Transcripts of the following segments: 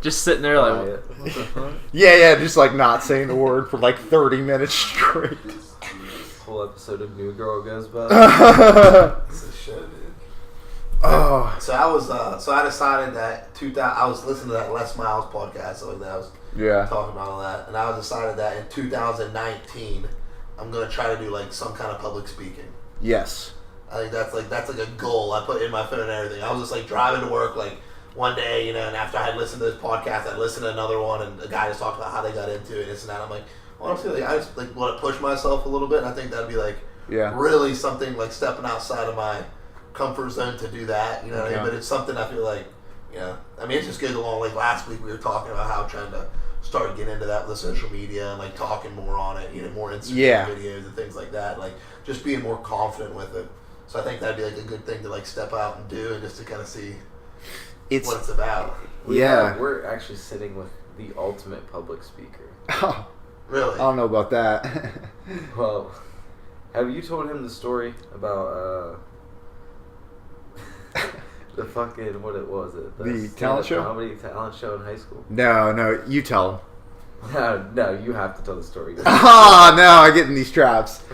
Just sitting there like, what the fuck? Yeah, just like not saying the word for like 30 minutes straight. Whole episode of New Girl goes by. That's a shit, dude. Oh. So I decided that I was listening to that Les Miles podcast, so that I was talking about all that, and I decided that in 2019 I'm gonna try to do like some kind of public speaking. Yes. I think that's like a goal I put in my phone and everything. I was just like driving to work like one day, and after I had listened to this podcast, I listened to another one, and the guy just talked about how they got into it and this and that. I'm like, honestly, like, I just like want to push myself a little bit, and I think that'd be like really something like stepping outside of my comfort zone to do that. You know what I mean? But it's something I feel like, I mean, it just goes along. Like last week, we were talking about how trying to start getting into that with social media and like talking more on it, more Instagram videos and things like that. Like just being more confident with it. So I think that'd be like a good thing to like step out and do, and just to kind of see what it's about. We're actually sitting with the ultimate public speaker. Oh, really? I don't know about that. Well, have you told him the story about the fucking, what it was? The talent show? Comedy talent show in high school? No, you tell him. No, you have to tell the story. No, I get in these traps.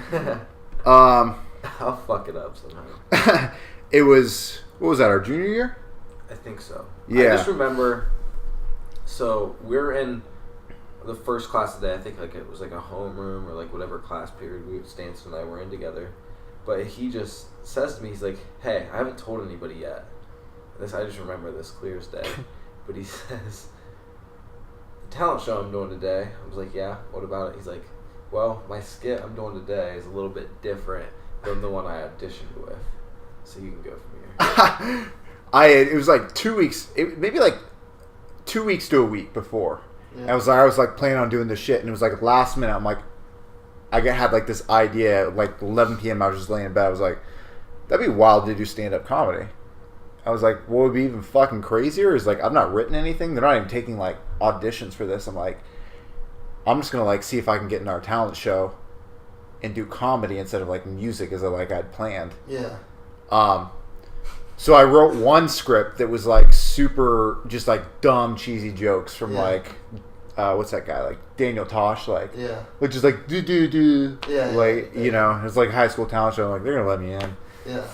I'll fuck it up somehow. It was, what was that, our junior year? I think so. Yeah. I just remember, so we're in the first class of the day. I think like it was like a homeroom or like whatever class period Stanson and I were in together. But he just says to me, he's like, hey, I haven't told anybody yet. I just remember this clear as day. But he says, the talent show I'm doing today. I was like, yeah, what about it? He's like, well, my skit I'm doing today is a little bit different than the one I auditioned with. So you can go from here. It was like 2 weeks, maybe like 2 weeks to a week before. Yeah. I was like planning on doing this shit, and it was like last minute. I'm like, I had like this idea, like 11 p.m. I was just laying in bed. I was like, that'd be wild to do stand-up comedy. I was like, what would be even fucking crazier is like, I've not written anything. They're not even taking like auditions for this. I'm like, I'm just gonna like see if I can get in our talent show and do comedy instead of like music as I'd planned. Yeah. So I wrote one script that was like super, just like dumb, cheesy jokes from like, what's that guy, like Daniel Tosh, like, which is like do, like it's like a high school talent show. I'm like, they're gonna let me in. Yeah.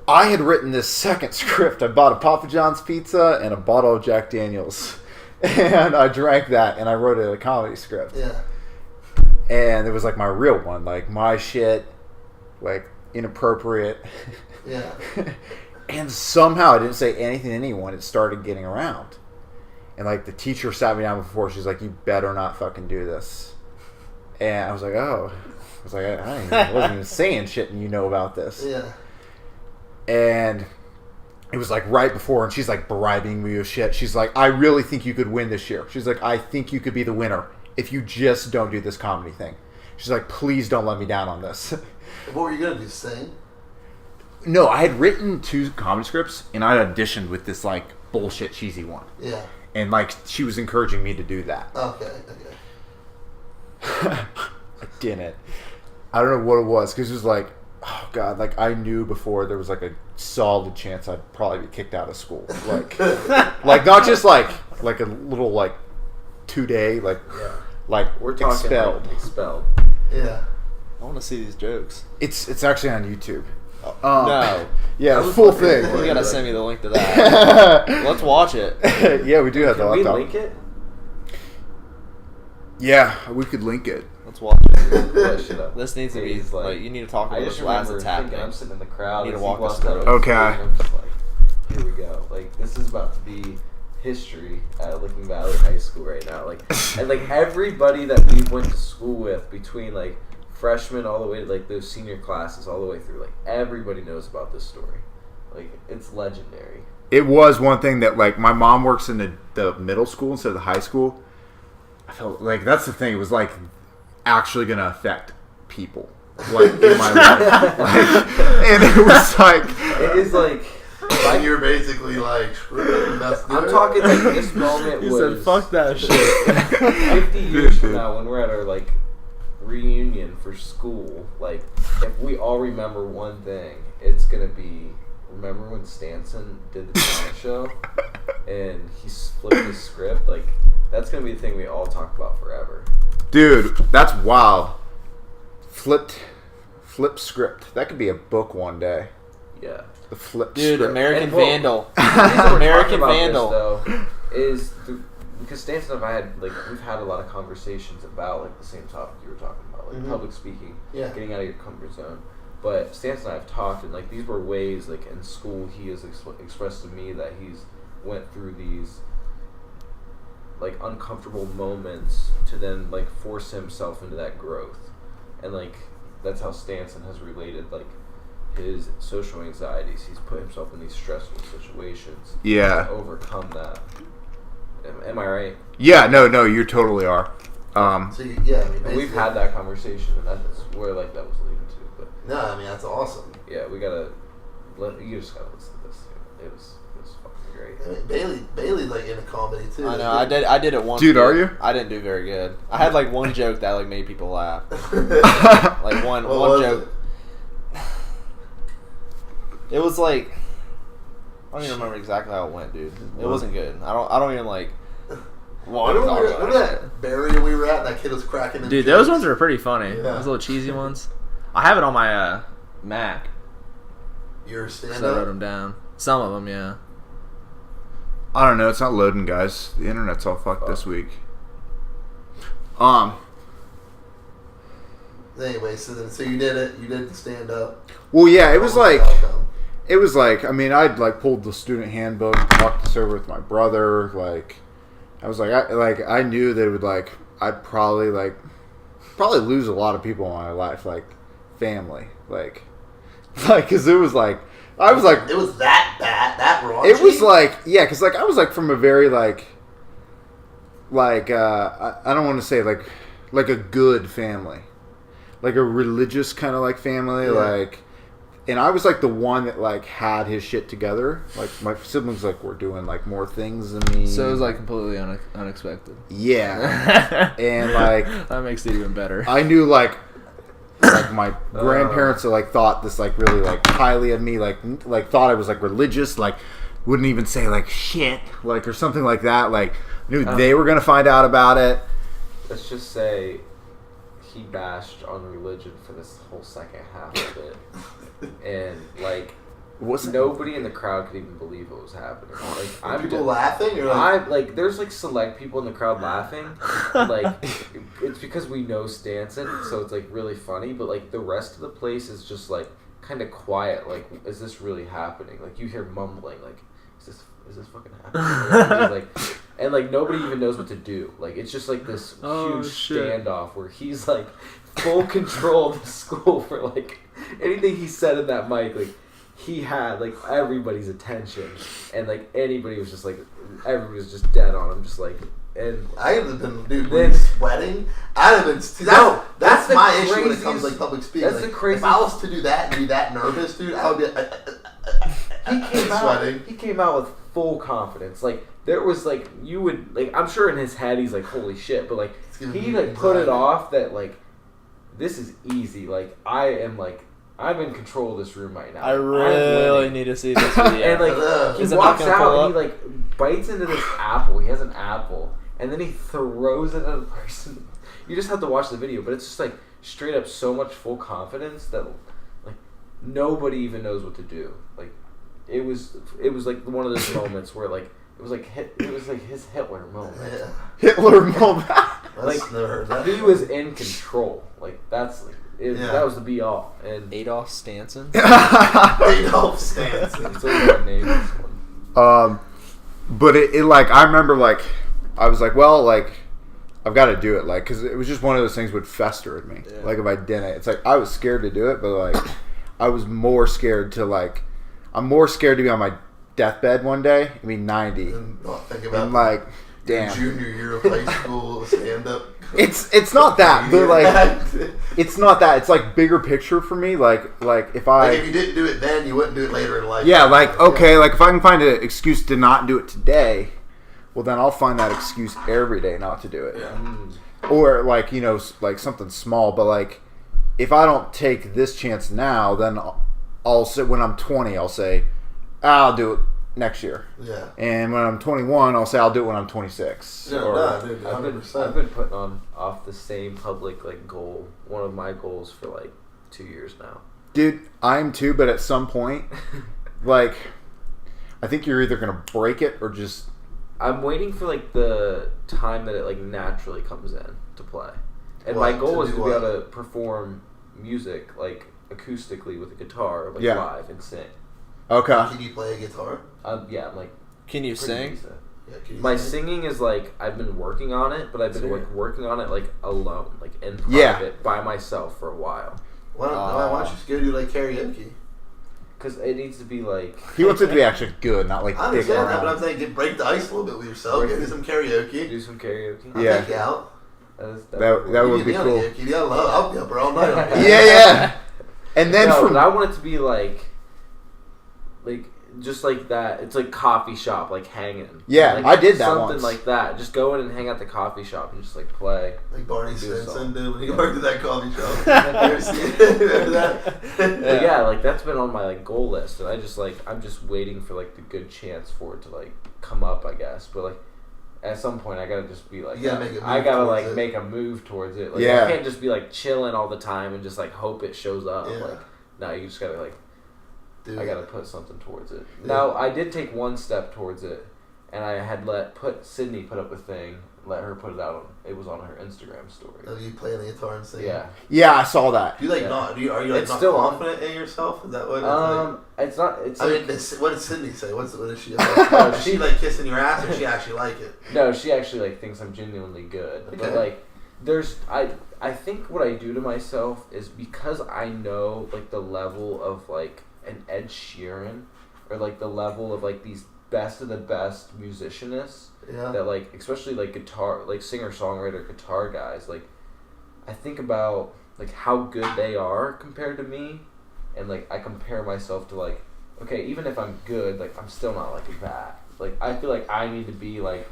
I had written this second script. I bought a Papa John's pizza and a bottle of Jack Daniels, and I drank that, and I wrote a comedy script. Yeah. And it was like my real one, like my shit, like inappropriate. Yeah. And somehow I didn't say anything to anyone. It started getting around. And like the teacher sat me down before. She's like, you better not fucking do this. And I was like, oh. I was like, I wasn't even saying shit and you know about this. Yeah. And it was like right before, and she's like bribing me with shit. She's like, I really think you could win this year. She's like, I think you could be the winner if you just don't do this comedy thing. She's like, please don't let me down on this. What were you going to do, sing? No, I had written 2 comedy scripts, and I auditioned with this, like, bullshit cheesy one. Yeah. And, like, she was encouraging me to do that. Okay. I didn't. I don't know what it was, because it was like, oh, God, like, I knew before there was, like, a solid chance I'd probably be kicked out of school. Like, like not just, like a little, like, 2-day, like, we're talking expelled. Like expelled. Yeah. I want to see these jokes. It's actually on YouTube. No. Yeah, the full thing. You gotta send me the link to that. Let's watch it. Yeah, we do have the laptop. laptop. Can we link it? Yeah, we could link it. Let's watch it. This needs to be like, you need to talk about this as it's happening. I'm sitting in the crowd. You need to walk us through it. Okay. I'm just like, here we go. Like, this is about to be history at Licking Valley High School right now. Like, and like everybody that we went to school with, between like freshmen all the way to like those senior classes all the way through, like everybody knows about this story. Like, it's legendary. It was one thing that, like, my mom works in the middle school instead of the high school. I felt like that's the thing. It was like actually going to affect people, like, in my life. Like, and it was like, it is like, and you're basically like, I'm talking like this moment he was. said, fuck that shit. 50 years from now, when we're at our like reunion for school, like, if we all remember one thing, it's gonna be remember when Stanson did the talent show and he flipped his script? Like, that's gonna be the thing we all talk about forever. Dude, that's wild. Flip script. That could be a book one day. Yeah. The flip Dude, script. American Vandal. American Vandal. Though, is because Stanson and I had we've had a lot of conversations about like the same topic you were talking about, like public speaking, getting out of your comfort zone. But Stanson and I have talked, and like these were ways like in school he has expressed to me that he's went through these like uncomfortable moments to then like force himself into that growth, and like that's how Stanson has related like his social anxieties. He's put himself in these stressful situations to overcome that. Am I right? Yeah, no, you totally are. So yeah, I mean, and we've had that conversation, and that's where like that was leading to. But no, I mean that's awesome. Yeah, you just gotta listen to this. It was fucking great. I mean, Bailey's like into comedy too. I know. I did it once. Dude, are you? I didn't do very good. I had like one joke that like made people laugh. Like one joke. It was like I don't even remember exactly how it went, dude. It wasn't good. I don't even like. Remember that barrier we were at? And that kid was cracking. Dude, those ones were pretty funny. Yeah. Those little cheesy ones. I have it on my Mac. Your stand-up? So I wrote them down. Some of them, yeah. I don't know. It's not loading, guys. The internet's all fucked this week. Anyway, so you did it. You did the stand-up. Well, yeah, it was like. I mean, I'd like pulled the student handbook, talked this over with my brother. Like, I was like, I knew that it would like, I'd probably lose a lot of people in my life, like family, like, because it was like, I was like, it was that bad, that raunchy? It was like, yeah, because like I was like from a very I don't want to say like a good family, like a religious kind of like family, like. And I was like the one that like had his shit together. Like my siblings like were doing like more things than me. So it was like completely unexpected. Yeah, and like that makes it even better. I knew like my grandparents like thought this like really like highly of me. Like thought I was like religious. Like wouldn't even say like shit like or something like that. Like knew they were gonna find out about it. Let's just say he bashed on religion for this whole second half of it. And like nobody in the crowd could even believe what was happening. Like people laughing, or like there's like select people in the crowd laughing. Like it's because we know Stanson, so it's like really funny. But like the rest of the place is just like kind of quiet. Like, is this really happening? Like you hear mumbling. Like, is this fucking happening? And like nobody even knows what to do. Like it's just like this huge standoff where he's like full control of the school for like anything he said in that mic. Like he had like everybody's attention, and like anybody was just like everybody was just dead on him, just like. And I have been sweating. I have been. That's my issue when it comes to like public speaking. That's like, the crazy. If I was to do that and be that nervous, dude, I would be. He came out with full confidence. Like there was like you would like. I'm sure in his head he's like, holy shit, but like he like put it off that like this is easy. Like I'm in control of this room right now. I really need to see this video. And like he walks out and he like bites into this apple. He has an apple. And then he throws it at a person. You just have to watch the video, but it's just like straight up so much full confidence that like nobody even knows what to do. Like it was like one of those moments where like it was like his Hitler moment. Yeah. Hitler moment. Like he was in control. Like that's like that was the be all. And Adolf Stanson. Adolf Stanson. It's a good name. But it like I remember like. I was like, well, like, I've got to do it, like, because it was just one of those things would fester in me. Yeah. Like, if I didn't, it's like, I was scared to do it, but, like, I was more scared to, like, I'm more scared to be on my deathbed one day, I mean, 90. And not think about, like, damn. Junior year of high school, stand-up. It's not that, but, like, it's not that. It's, like, bigger picture for me, like, if I... Like, if you didn't do it then, you wouldn't do it later in life. Yeah, like, okay, like, if I can find an excuse to not do it today... Well, then I'll find that excuse every day not to do it. Yeah. Or, like, you know, like something small. But, like, if I don't take this chance now, then I'll say, when I'm 20, I'll say, I'll do it next year. Yeah. And when I'm 21, I'll say I'll do it when I'm 26. Yeah, or, dude, I've 100%. been putting off the same public like goal. One of my goals for like 2 years now. Dude, I'm too, but at some point, like, I think you're either gonna break it or just. I'm waiting for like the time that it like naturally comes in to play. And What? my goal To is do to be what? able to perform music like acoustically with a guitar, like Yeah. live and sing. Okay. Can you play a guitar? Yeah, I'm like Can you pretty sing? decent. Yeah, can you My sing? singing is like I've been working on it, but I've been like working on it like alone, like in private Yeah. by myself for a while. Why don't you just go do like karaoke? Because it needs to be like He wants it to be actually good, not like I dick understand that, but I'm around. saying break the ice a little bit with yourself. Break Get it. some karaoke. do some karaoke. I'll Yeah. take you out. That would be You cool. Karaoke. Yeah, I'll be up there all night. on that. Yeah. And then no, from but I want it to be like just like that. It's like coffee shop, like hanging. Yeah, like, I did that something once. like that. Just go in and hang out the coffee shop and just like play. Like Barney Do a Stinson song. did when he worked at that coffee shop. You ever seen it? Remember that? But yeah, like that's been on my like goal list, and I'm just waiting for like the good chance for it to like come up, I guess. But like at some point, I gotta just be like, You gotta make a move I gotta towards like it. make a move towards it. Like, Yeah. I can't just be like chilling all the time and just like hope it shows up. Yeah. Like no, you just gotta like. Dude. I gotta put something towards it. Yeah. Now I did take one step towards it, and I had Sydney put up a thing, let her put it out. It was on her Instagram story. Oh, you playing the guitar and singing? Yeah. yeah, I saw that. Do you like Yeah. not? Are you like It's not still on. confident in yourself? Is that what? It's like? It's not. It's I like, mean, what did Sydney say? What is she? Like, is she like kissing your ass, or she actually like it? no. She actually like thinks I'm genuinely good, but Okay. like I think what I do to myself is because I know like the level of like an Ed Sheeran or like the level of like these best of the best musicianists. Yeah. That like especially like guitar like singer songwriter guitar guys, like I think about like how good they are compared to me, and like I compare myself to like, okay, even if I'm good, like I'm still not like that. Like I feel like I need to be like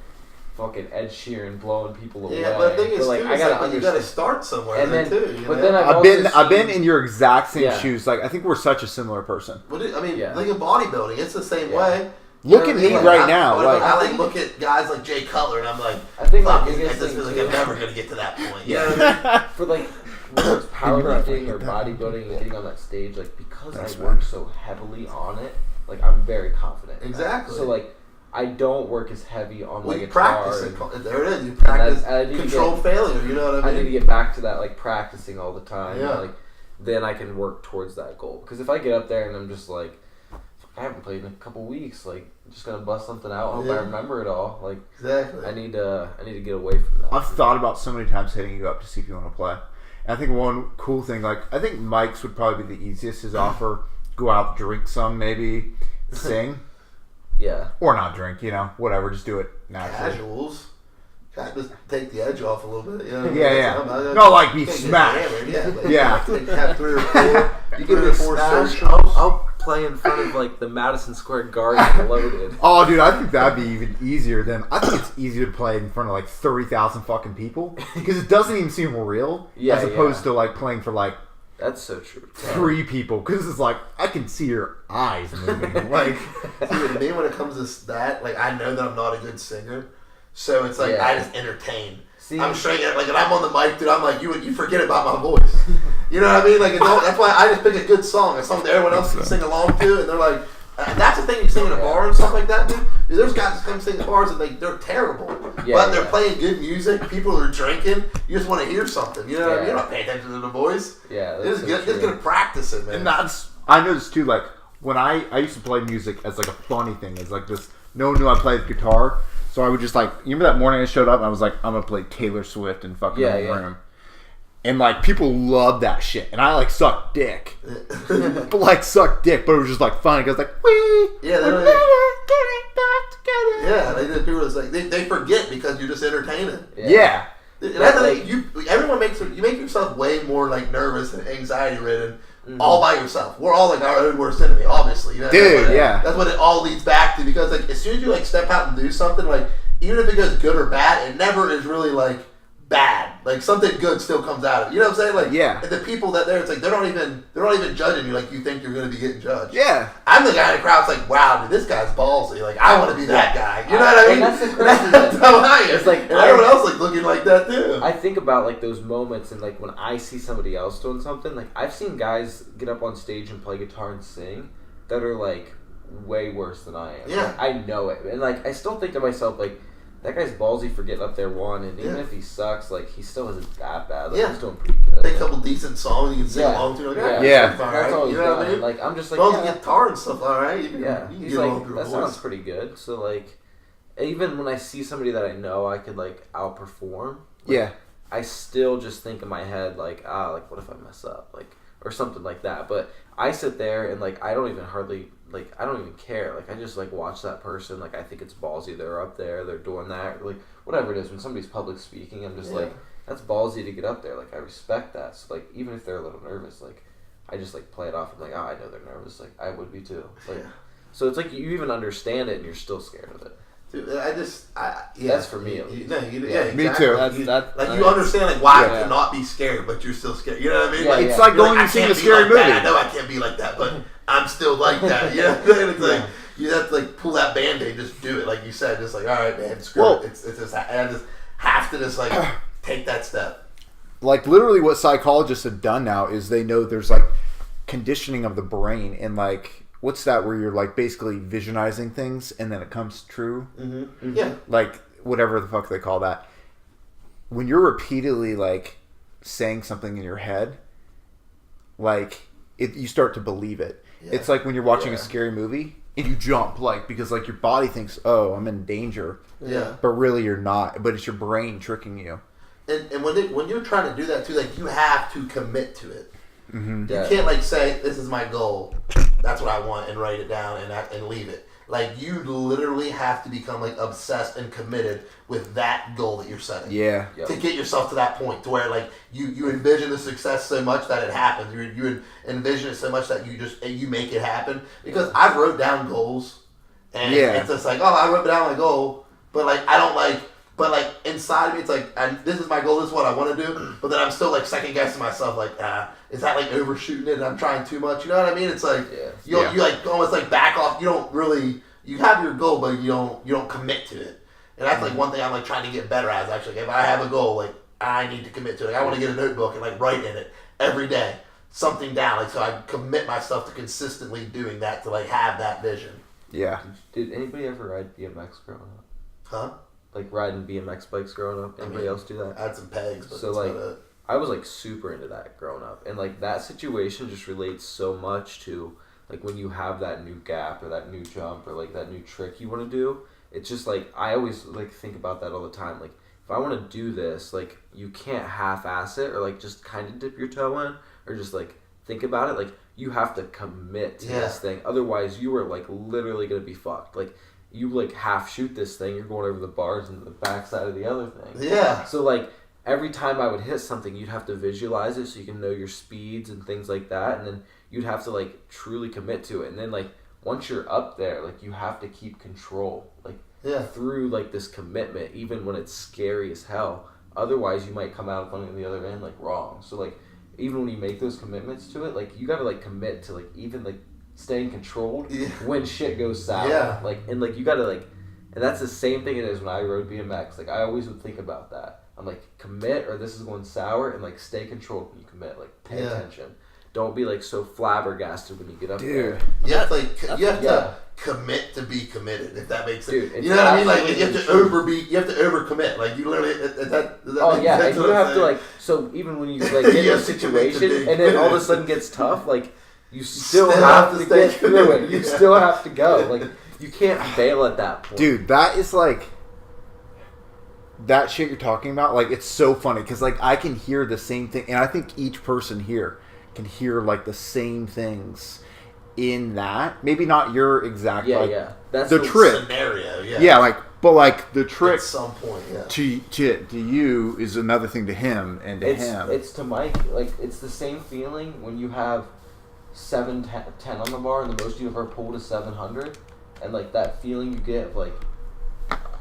fucking Ed Sheeran blowing people away. Yeah, but the thing is, like too, I it's gotta like, you gotta start somewhere, And then, then- too. You but know? then I've been in your exact same Yeah. shoes. Like I think we're such a similar person. I mean, Yeah. like in bodybuilding, it's the same Yeah. way. You Look know at what I me mean? right Like, now, I like- like look at guys like Jay Cutler, and I'm like, I think my fuck, I biggest just thing feel like too, I'm never gonna get to that point. You know what I mean? for like whether it's powerlifting or that. bodybuilding and getting on that stage, like because Thanks, I work man. so heavily on it, like I'm very confident. in that. Exactly. So like I don't work as heavy on my Well, you guitar. practice and it. There it is. You practice I need to controlled failure. You know what I I mean? need to get back to that, like practicing all the time. Yeah. Like then I can work towards that goal. Because if I get up there and I'm just like, I haven't played in a couple weeks, like just gonna bust something out. Hope I Yeah. remember it all. Like Exactly. I need to get away from that. I've thought about so many times hitting you up to see if you want to play. And I think one cool thing, like I think Mike's would probably be the easiest. His offer: go out, drink some, maybe sing, Yeah. or not drink. You know, whatever. Just do it naturally. Casuals. Just take the edge off a little bit. You know what I mean? Yeah, yeah. I'm- No, like be can't get smashed. hammered, Yeah. Like, Yeah. Like, have 3 or 4. You Three give or me 4 smash. socials. I'll play in front of like the Madison Square Garden loaded. Oh, dude, I think that'd be even easier than. I think it's easier to play in front of like 30,000 fucking people because it doesn't even seem real. Yeah, as opposed yeah. to like playing for like That's so true. 3 people because it's like I can see your eyes moving. Like, See, with me, when it comes to that, like, I know that I'm not a good singer. So it's like, Yeah. I just entertain. See, I'm straight at, like, when I'm on the mic, dude, I'm like, you forget about my voice. You know what I mean? Like, that's why I just pick a good song, a song that everyone else can sing along to, and they're like, that's the thing you sing in a bar and stuff like that, dude. There's guys that come sing at bars and they're terrible. Yeah, but they're yeah. playing good music, people are drinking, you just want to hear something. You know what I mean? Yeah. You're not paying attention to the voice. yeah, You're that's just, so just true. gonna practice it, man. and that's I noticed too. Like when I used to play music as like a funny thing. It's like this. No one knew I played guitar, so I would just like. You remember that morning I showed up? And I was like, I'm gonna play Taylor Swift in fucking Yeah, the yeah. room. And like people loved that shit, and I like sucked dick, but like sucked dick, but it was just like funny because like we Yeah, we're they're like- getting back together. Yeah, people are just like they forget because you're just entertaining. Yeah. And that's the Like- thing, everyone you make yourself way more like nervous and anxiety ridden all by yourself. We're all like our own worst enemy, obviously. You know? Dude, That's what yeah. That's what it all leads back to because like as soon as you like step out and do something, like even if it goes good or bad, it never is really like bad. Like something good still comes out of it. You know what I'm saying? Like Yeah. And the people that there, it's like they're not even judging you like you think you're going to be getting judged. Yeah. I'm the guy in the crowd that's like, wow, dude, this guy's ballsy. Like I want to be that guy. You know what I mean? And that's the crazy That's how I am. It's like and everyone else like looking like that too. I think about like those moments and like when I see somebody else doing something. Like I've seen guys get up on stage and play guitar and sing that are like way worse than I am. Yeah. Like, I know it, and like I still think to myself like, that guy's ballsy for getting up there one, and even if he sucks, like he still isn't that bad. Like, he's doing pretty good. Play a couple decent songs you can sing along to. Like, yeah. That's all he's done. And, like I'm just like, the guitar and stuff, all right. You can he's get like, along through that a sounds voice. pretty good. So like, even when I see somebody that I know I could like outperform, like, I still just think in my head like, like what if I mess up, like or something like that. But I sit there and like I don't even care. Like I just like watch that person. Like I think it's ballsy. They're up there. They're doing that. Like whatever it is. When somebody's public speaking, I'm just like, that's ballsy to get up there. Like I respect that. So like even if they're a little nervous, like I just like play it off. I'm like, I know they're nervous. Like I would be too. Like so it's like you even understand it and you're still scared of it. Dude, that's for me. Exactly. Me too. You understand like why to not be scared, but you're still scared. You know what I mean? Like it's like going and seeing a scary movie. I know I can't be like that, but I'm still like that. You know what I'm saying? It's like you have to like pull that Band-Aid, just do it. Like you said, just like, all right, man, screw it. It's just I just have to just like take that step. Like literally, what psychologists have done now is they know there's like conditioning of the brain and like. What's that where you're like basically visionizing things and then it comes true? Mm-hmm. Mm-hmm. Yeah. Like whatever the fuck they call that. When you're repeatedly like saying something in your head, like you start to believe it. Yeah. It's like when you're watching a scary movie and you jump like because like your body thinks, oh, I'm in danger. Yeah. But really you're not. But it's your brain tricking you. And when you're trying to do that too, like you have to commit to it. Mm-hmm. You can't like say this is my goal, that's what I want, and write it down and leave it. Like you literally have to become like obsessed and committed with that goal that you're setting. Yeah. To get yourself to that point to where like you envision the success so much that it happens. You envision it so much that you make it happen. Because I've wrote down goals, and it's just like, oh, I wrote down my goal, but like I don't like. But like inside of me, it's like, and this is my goal. This is what I want to do. But then I'm still like second guessing myself. Like, is that like overshooting it? And I'm trying too much. You know what I mean? It's like you like almost like back off. You don't really. You have your goal, but you don't commit to it. And that's like one thing I'm like trying to get better at. Is actually, if I have a goal, like I need to commit to it. Like, I want to get a notebook and like write in it every day something down. Like so, I commit myself to consistently doing that to like have that vision. Yeah. Did anybody ever ride BMX growing up? Huh? Like riding BMX bikes growing up. Anybody else do that? I had some pegs, but so like I was like super into that growing up, and like that situation just relates so much to like when you have that new gap or that new jump or like that new trick you want to do. It's just like I always like think about that all the time. Like if I want to do this, like you can't half-ass it or like just kind of dip your toe in or just like think about it. Like you have to commit to this thing, otherwise you are like literally gonna be fucked. Like. You like half shoot this thing, you're going over the bars and the backside of the other thing. Yeah. So like every time I would hit something, you'd have to visualize it so you can know your speeds and things like that, and then you'd have to like truly commit to it. And then like once you're up there, like you have to keep control, like through like this commitment, even when it's scary as hell. Otherwise, you might come out on the other end like wrong. So like even when you make those commitments to it, like you got to like commit to like even like. Staying controlled when shit goes sour. Yeah. Like and like you gotta like and that's the same thing it is when I rode BMX. Like I always would think about that. I'm like commit or this is going sour and like stay controlled when you commit. Like pay attention. Don't be like so flabbergasted when you get up there. You have to to commit to be committed, if that makes sense. You know what I mean? Like you have to overcommit. Like you literally and you have to like so even when you like get in a situation and then all of a sudden gets tough, like you still have to get through it. You still have to go. Like, you can't fail at that point. Dude, that is like... That shit you're talking about, like, it's so funny. Because, like, I can hear the same thing. And I think each person here can hear, like, the same things in that. Maybe not your exact, That's the trick. Scenario, Yeah, like, but, like, the trick... At some point, to you is another thing to him and to him. It's to Mike. Like, it's the same feeling when you have... 710 on the bar and the most you ever pulled is 700 and like that feeling you get of like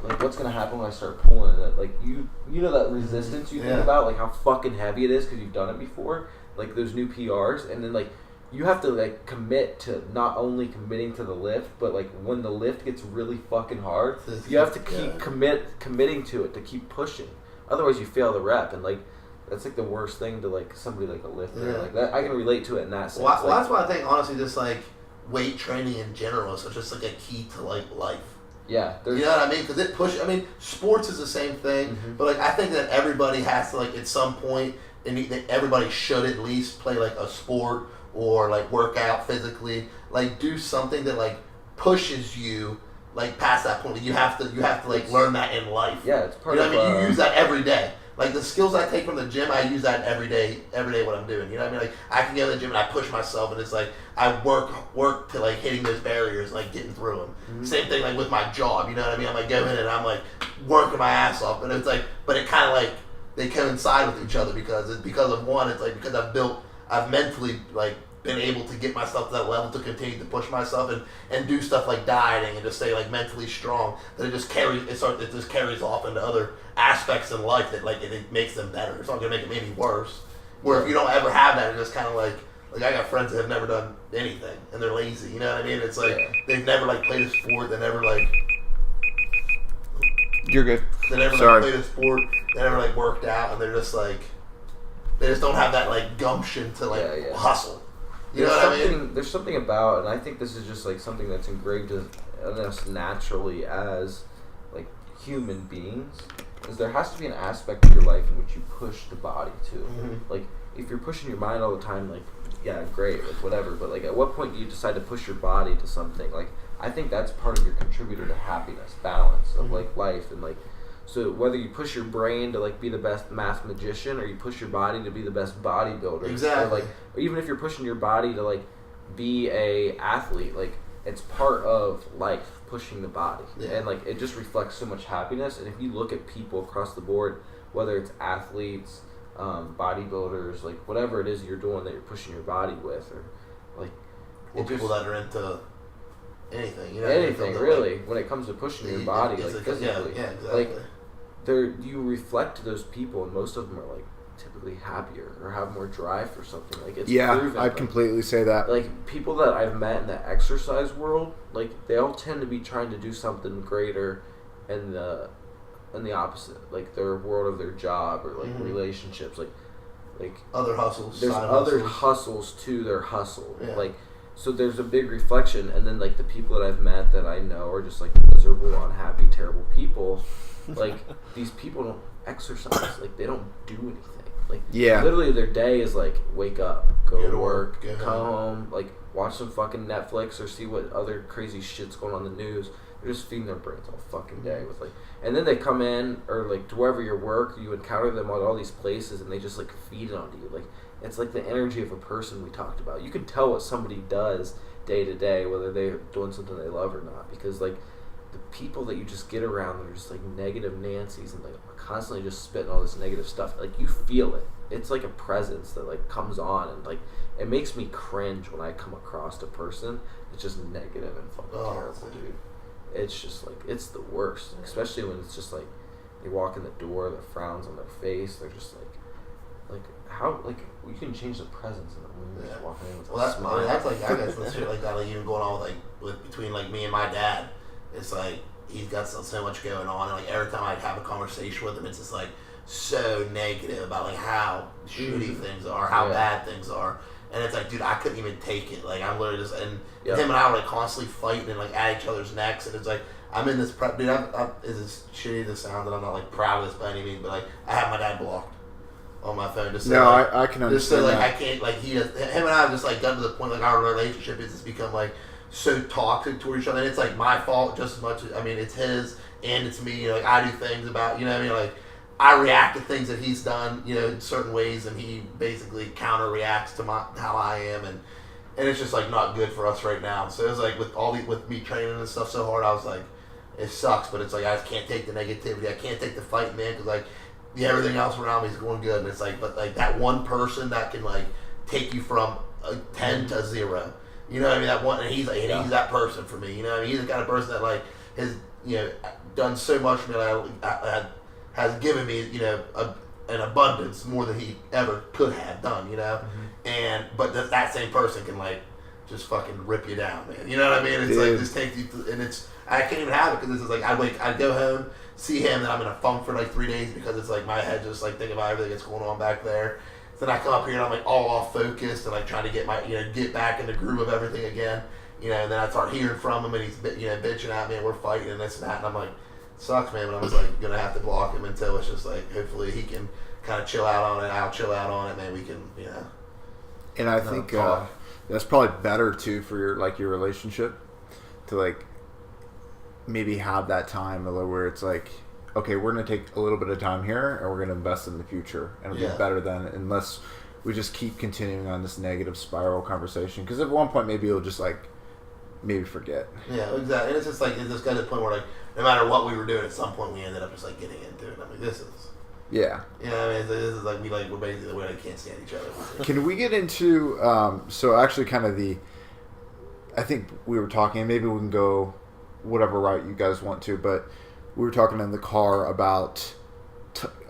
like what's gonna happen when I start pulling it? Like you know that resistance you think Yeah. about, like how fucking heavy it is because you've done it before. Like those new PRs, and then like you have to like commit to not only committing to the lift, but like when the lift gets really fucking hard, you have to keep committing to it to keep pushing. Otherwise, you fail the rep, and like that's like the worst thing to like somebody like a lifter like that. I can relate to it in that sense. Well, that's why I think honestly, just like weight training in general is just like a key to like life. Yeah, you know what I mean? Because it pushes. I mean, sports is the same thing, but like I think that everybody has to like at some point, and everybody should at least play like a sport or like work out physically, like do something that like pushes you like past that point. You have to like learn that in life. Yeah, it's part of. of. You know what I mean? You use that every day. Like the skills I take from the gym, I use that every day what I'm doing. You know what I mean? Like I can go to the gym and I push myself, and it's like I work to like hitting those barriers, like getting through them. Same thing like with my job. You know what I mean? I'm like going in and I'm like working my ass off, but it's like, but it kind of like they coincide with each other because of one. It's like because I've mentally like been able to get myself to that level to continue to push myself and do stuff like dieting and just stay like mentally strong, that it just carries off into other aspects in life that like it makes them better. It's not gonna make them any worse. Where if you don't ever have that, it's just kind of like I got friends that have never done anything and they're lazy. You know what I mean? It's like they've never like played a sport. They never like. You're good. They never like played a sport. They never like worked out, and they're just like they just don't have that like gumption to like hustle. You know what I mean? There's something about, and I think this is just like something that's engraved in us naturally as like human beings, is there has to be an aspect of your life in which you push the body to. Like if you're pushing your mind all the time, like yeah, great, like whatever, but like at what point do you decide to push your body to something? Like I think that's part of your contributor to happiness, balance of like life, and like so whether you push your brain to like be the best math magician, or you push your body to be the best bodybuilder, exactly, or even if you're pushing your body to like be a athlete, like it's part of life, pushing the body, and like it just reflects so much happiness. And if you look at people across the board, whether it's athletes, bodybuilders, like whatever it is you're doing that you're pushing your body with, or like people that are into anything, you know, anything really, when it comes to pushing your body, like physically, exactly. like you reflect to those people, and most of them are like typically happier or have more drive for something. Like it's proven, I'd completely say that. Like people that I've met in the exercise world, like they all tend to be trying to do something greater in the opposite, like their world of their job or like relationships, like other hustles. There's other hustles to their hustle, like. So there's a big reflection, and then like the people that I've met that I know are just like miserable, unhappy, terrible people. Like these people don't exercise, like they don't do anything. Like literally their day is like wake up, go to work, come home, like watch some fucking Netflix or see what other crazy shit's going on in the news. They're just feeding their brains all fucking day with like, and then they come in or like to wherever you work, you encounter them at all these places, and they just like feed it onto you. Like it's like the energy of a person we talked about. You can tell what somebody does day to day, whether they're doing something they love or not, because like the people that you just get around that are just like negative Nancy's and like are constantly just spitting all this negative stuff, like you feel it. It's like a presence that like comes on, and like it makes me cringe when I come across a person that's just negative and fucking terrible, dude. It's just like it's the worst, especially when it's just like they walk in the door, the frowns on their face, they're just like how like you can change the presence in the room just walking in with a smile. I mean, that's like I guess the shit like that, like even going on with between like me and my dad. It's like he's got so much going on, and like every time I have a conversation with him, it's just like so negative about like how shitty things are, how bad things are, and it's like, dude, I couldn't even take it. Like I'm literally just him and I were like constantly fighting and like at each other's necks, and it's like I'm in this dude. Is this shitty to sound that I'm not like proud of this by any means, but like I have my dad blocked on my phone. Just so, I can understand. Just so like that. I can't like him and I have just like gotten to the point like our relationship has just become like so toxic toward each other, and it's like my fault just as much as, I mean, it's his and it's me. You know, like I do things about, you know what I mean, like I react to things that he's done, you know, in certain ways, and he basically counter reacts to how I am, and it's just like not good for us right now. So it's like with me training and stuff so hard, I was like, it sucks, but it's like I just can't take the negativity, I can't take the fight, man, because like everything else around me is going good, and it's like, but like that one person that can like take you from a 10 to 0. You know what I mean? That one, and he's that person for me. You know what I mean? He's the kind of person that like done so much for me that has given me, an abundance more than he ever could have done, but that same person can just fucking rip you down, man. You know what I mean? It's like just take you through, and I can't even have it because this is I'd go home, see him, then I'm in a funk for 3 days because it's my head just thinking about everything that's going on back there. Then I come up here and I'm all off focused and trying to get my get back in the groove of everything again. And then I start hearing from him and he's bitching at me and we're fighting and this and that, and I'm sucks, man. But I was gonna have to block him until it's just hopefully he can kind of chill out on it. I'll chill out on it, man. We can And I think that's probably better too for your relationship to maybe have that time where it's okay, we're gonna take a little bit of time here and we're gonna invest in the future, and it'll be better than unless we just keep continuing on this negative spiral conversation. Because at one point maybe you'll just maybe forget. Yeah, exactly. And it's just it just got to the point where no matter what we were doing, at some point we ended up just getting into it. This is. Yeah. I mean, this is we're basically we can't stand each other. Can we get into so actually kind of I think we were talking, and maybe we can go whatever route you guys want to, but we were talking in the car about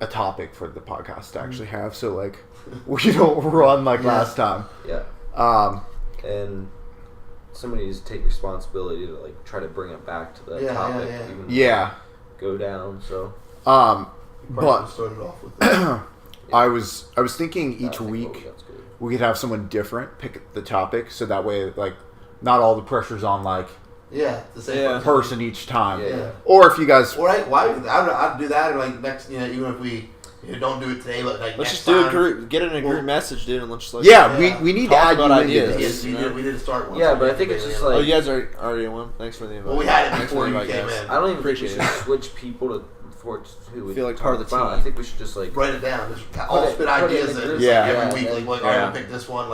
a topic for the podcast to actually have, so we don't run last time. Yeah. And somebody needs to take responsibility to try to bring it back to the topic. Go down. So. But started off with I was thinking each week we could have someone different pick the topic, so that way not all the pressure's on the same person each time. Yeah. Or if you guys, I'd do that, or next, even if we don't do it today, but let's just do a group, get in a group message, dude, and let's just we need to add about ideas. Yes, we did start one. Yeah, but I think it's just oh, you guys are already in one. Thanks for the invite. Well, we had it before you came in. I don't even appreciate think we should switch people to who we feel part of the team. I think we should just write it down. Just all spit ideas in every week. All right, I'll pick this one.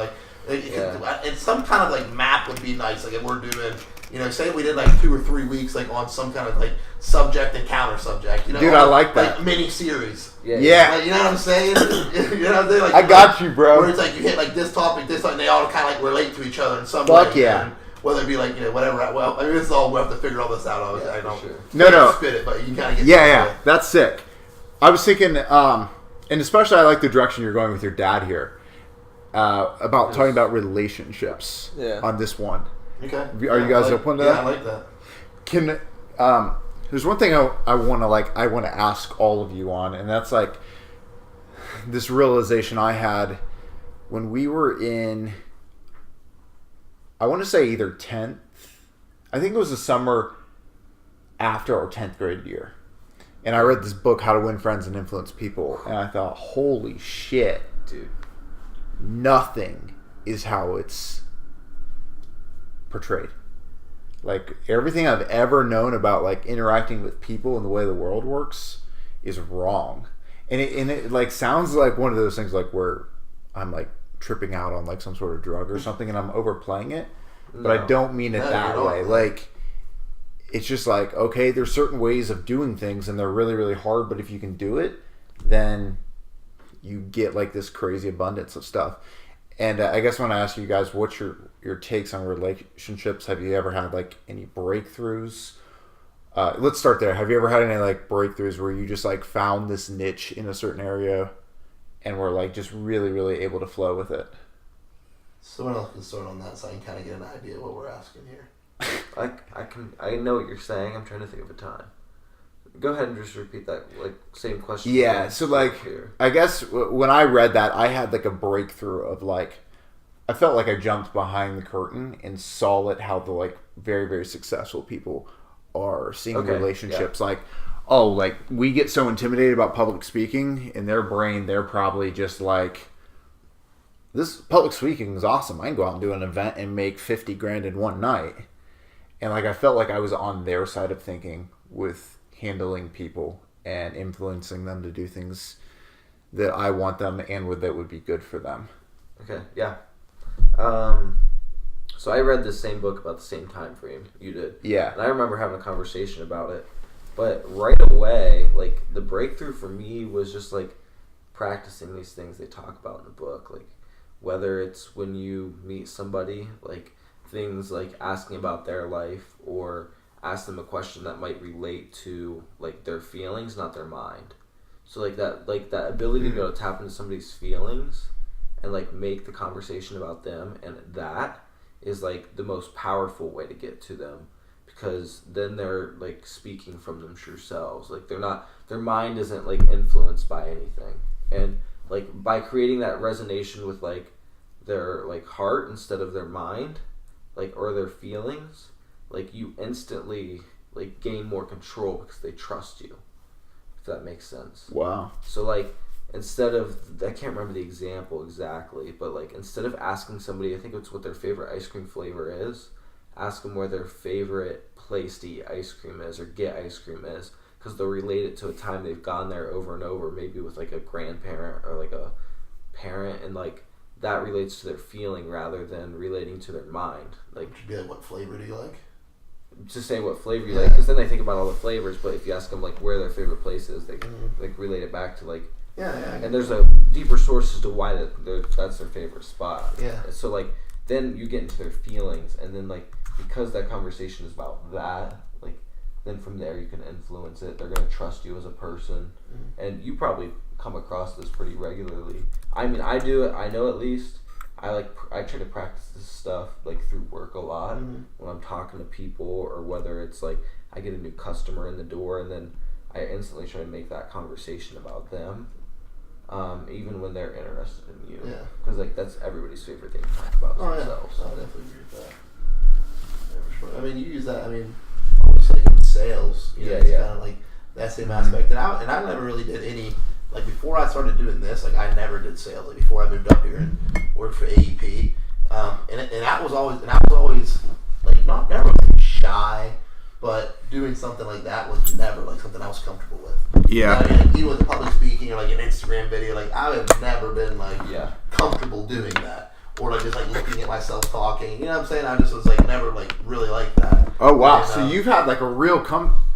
And some kind of map would be nice. If we're doing, say we did 2 or 3 weeks on some kind of subject and counter subject. Dude, I like that mini series. Yeah. You know what I'm saying? You know what I'm saying? I got you, bro. Where it's you hit this topic, and they all kind of relate to each other in some way. Fuck yeah. And whether it be whatever. Well, I mean, this is all we have to figure all this out. Obviously, I don't. Sure. No. Spit it, but you kind of get. Yeah. That's sick. I was thinking, and especially I like the direction you're going with your dad here, about talking about relationships on this one. Okay. Are you guys open to that? Yeah, I like that. Can there's one thing I want to ask all of you on, and that's this realization I had when we were in, I want to say either 10th, I think it was the summer after our 10th grade year. And I read this book, How to Win Friends and Influence People, and I thought, holy shit, dude, nothing is how it's portrayed. Everything I've ever known about interacting with people and the way the world works is wrong. And it sounds like one of those things where I'm tripping out on some sort of drug or something and I'm overplaying it, but I don't mean it that way. It's just okay, there's certain ways of doing things and they're really, really hard, but if you can do it, then you get this crazy abundance of stuff. And I guess when I ask you guys, what's your takes on relationships? Have you ever had any breakthroughs? Let's start there. Have you ever had any breakthroughs where you just found this niche in a certain area and were just really, really able to flow with it? Someone else can start on that so I can kind of get an idea of what we're asking here. I know what you're saying. I'm trying to think of a time. Go ahead and just repeat that same question. Yeah, so I guess when I read that, I had a breakthrough of I felt I jumped behind the curtain and saw how the very, very successful people are seeing relationships. Yeah. We get so intimidated about public speaking. In their brain, they're probably just this public speaking is awesome. I can go out and do an event and make $50,000 in one night. And I felt I was on their side of thinking with handling people and influencing them to do things that I want them and that would be good for them. Okay, yeah. So I read the same book about the same time frame you did. Yeah. And I remember having a conversation about it. But right away, the breakthrough for me was just practicing these things they talk about in the book. Whether it's when you meet somebody, things asking about their life or ask them a question that might relate to like their feelings, not their mind. So like that ability to be able to tap into somebody's feelings and like make the conversation about them, and that is like the most powerful way to get to them, because then they're like speaking from them true selves. Like their mind isn't like influenced by anything, and like by creating that resonation with like their like heart instead of their mind, like, or their feelings, like you instantly like gain more control because they trust you, if that makes sense. Wow. So like instead of, I can't remember the example exactly, but like instead of asking somebody, I think it's what their favorite ice cream flavor is, ask them where their favorite place to eat ice cream is or get ice cream is, because they'll relate it to a time they've gone there over and over, maybe with like a grandparent or like a parent, and like that relates to their feeling rather than relating to their mind. Like, Would you be like, what flavor do you like? to say what flavor you like, because then they think about all the flavors, but if you ask them like where their favorite place is, they like relate it back to like, and there's a deeper source as to why that's their favorite spot. So like then you get into their feelings, and then like because that conversation is about that, like then from there you can influence it. They're gonna trust you as a person, and you probably come across this pretty regularly. I mean, I do it. I know at least. I try to practice this stuff like through work a lot when I'm talking to people, or whether it's like I get a new customer in the door and then I instantly try to make that conversation about them, even when they're interested in you. Because like that's everybody's favorite thing to talk about themselves. I definitely agree with that. Yeah, for sure. I mean, you use that. I mean, obviously in sales, it's kind of like that same aspect. And I never really did any. Like before I started doing this, like I never did sales. Like before I moved up here and worked for AEP, and I was always like never really shy, but doing something like that was never like something I was comfortable with. Yeah. You know, I mean, like, even with the public speaking or like an Instagram video, like I have never been like comfortable doing that, or like just like looking at myself talking. You know what I'm saying? I just was like never like really like that. Oh wow! And, so you've had like a real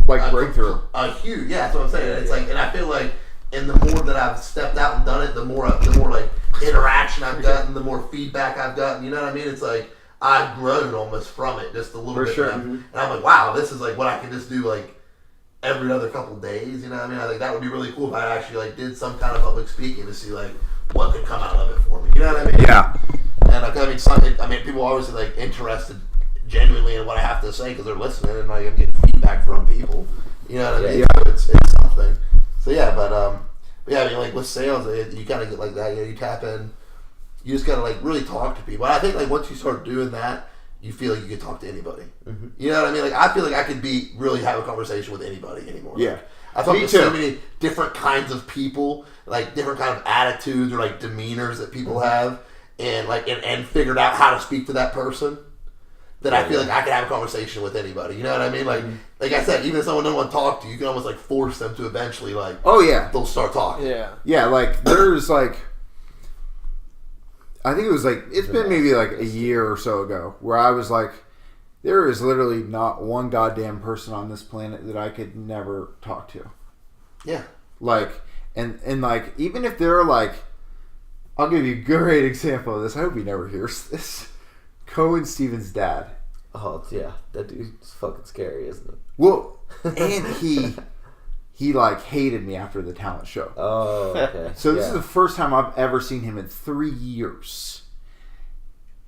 breakthrough. A huge, yeah. That's what I'm saying. It's like, and I feel like. And the more that I've stepped out and done it, the more like interaction I've gotten, the more feedback I've gotten. You know what I mean? It's like I've grown almost from it just a little bit. Sure. And I'm like, wow, this is like what I can just do like every other couple of days. You know what I mean? I think that would be really cool if I actually like did some kind of public speaking to see like what could come out of it for me. You know what I mean? Yeah. And like, I mean, people are always like interested genuinely in what I have to say because they're listening, and like I'm getting feedback from people. You know what I mean? Yeah. It's something. So yeah, but I mean, like with sales, you kind of get like that. You tap in. You just gotta like really talk to people. And I think like once you start doing that, you feel like you can talk to anybody. You know what I mean? Like I feel like I could really have a conversation with anybody anymore. Yeah, like, I talk to so many different kinds of people, like different kind of attitudes or like demeanors that people have, and like and figured out how to speak to that person. That I feel like I could have a conversation with anybody. You know what I mean? Like I said, even if someone doesn't want to talk to you, you can almost like force them to eventually like. Oh yeah. They'll start talking. Yeah. Like there's like, I think it was like it's been maybe like a year or so ago where I was like, there is literally not one goddamn person on this planet that I could never talk to. Yeah. Like and like even if they're like, I'll give you a great example of this. I hope he never hears this. Cohen Stevens' dad. Oh yeah, that dude's fucking scary, isn't he? Well, and he like hated me after the talent show. Oh, okay. So this is the first time I've ever seen him in 3 years.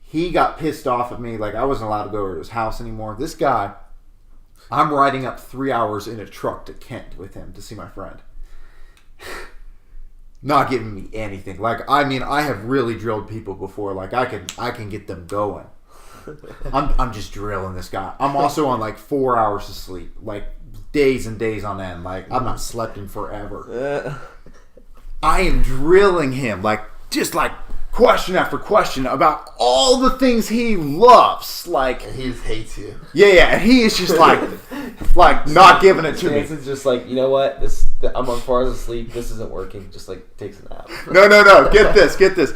He got pissed off at me, like I wasn't allowed to go over to his house anymore. This guy, I'm riding up 3 hours in a truck to Kent with him to see my friend. Not giving me anything. Like I mean, I have really drilled people before. Like I can get them going. I'm just drilling this guy. I'm also on like 4 hours of sleep, like days and days on end. Like I've not slept in forever. I am drilling him, like just like question after question about all the things he loves. Like and he just hates you. Yeah. And he is just like not giving it to me. It's just like, you know what? I'm on 4 hours of sleep. This isn't working. Just like takes a nap. No. Get this.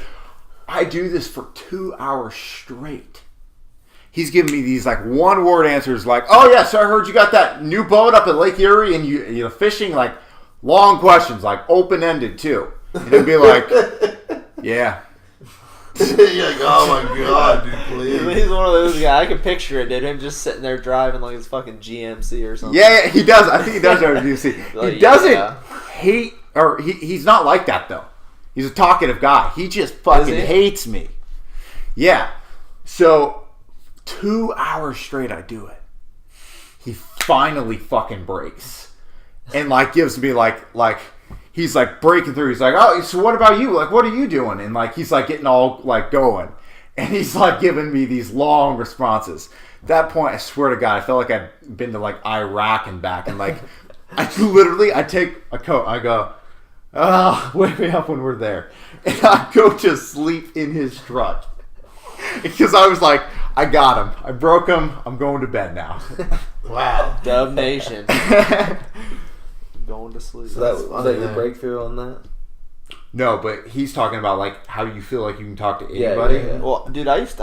I do this for 2 hours straight. He's giving me these like one word answers like, oh yeah, so I heard you got that new boat up at Lake Erie and you're fishing, like long questions, like open ended too. And it'd be like, yeah. You're like, oh my god, dude, please. He's one of those guys. I can picture it, dude. Him just sitting there driving like his fucking GMC or something. Yeah, he does. I think he does drive a GMC. He doesn't hate, or he's not like that though. He's a talkative guy. He just fucking hates me. Yeah. So 2 hours straight, I do it. He finally fucking breaks, and like gives me like he's like breaking through. He's like, oh, so what about you? Like, what are you doing? And like he's like getting all like going, and he's like giving me these long responses. At that point, I swear to God, I felt like I'd been to like Iraq and back, and like I take a coat, I go, wake me up when we're there, and I go to sleep in his truck because I was like, I got him, I broke him, I'm going to bed now. Wow. Dub Nation. Going to sleep. So was that your breakthrough on that? No, but he's talking about like how you feel like you can talk to anybody. Yeah. Well, dude, I was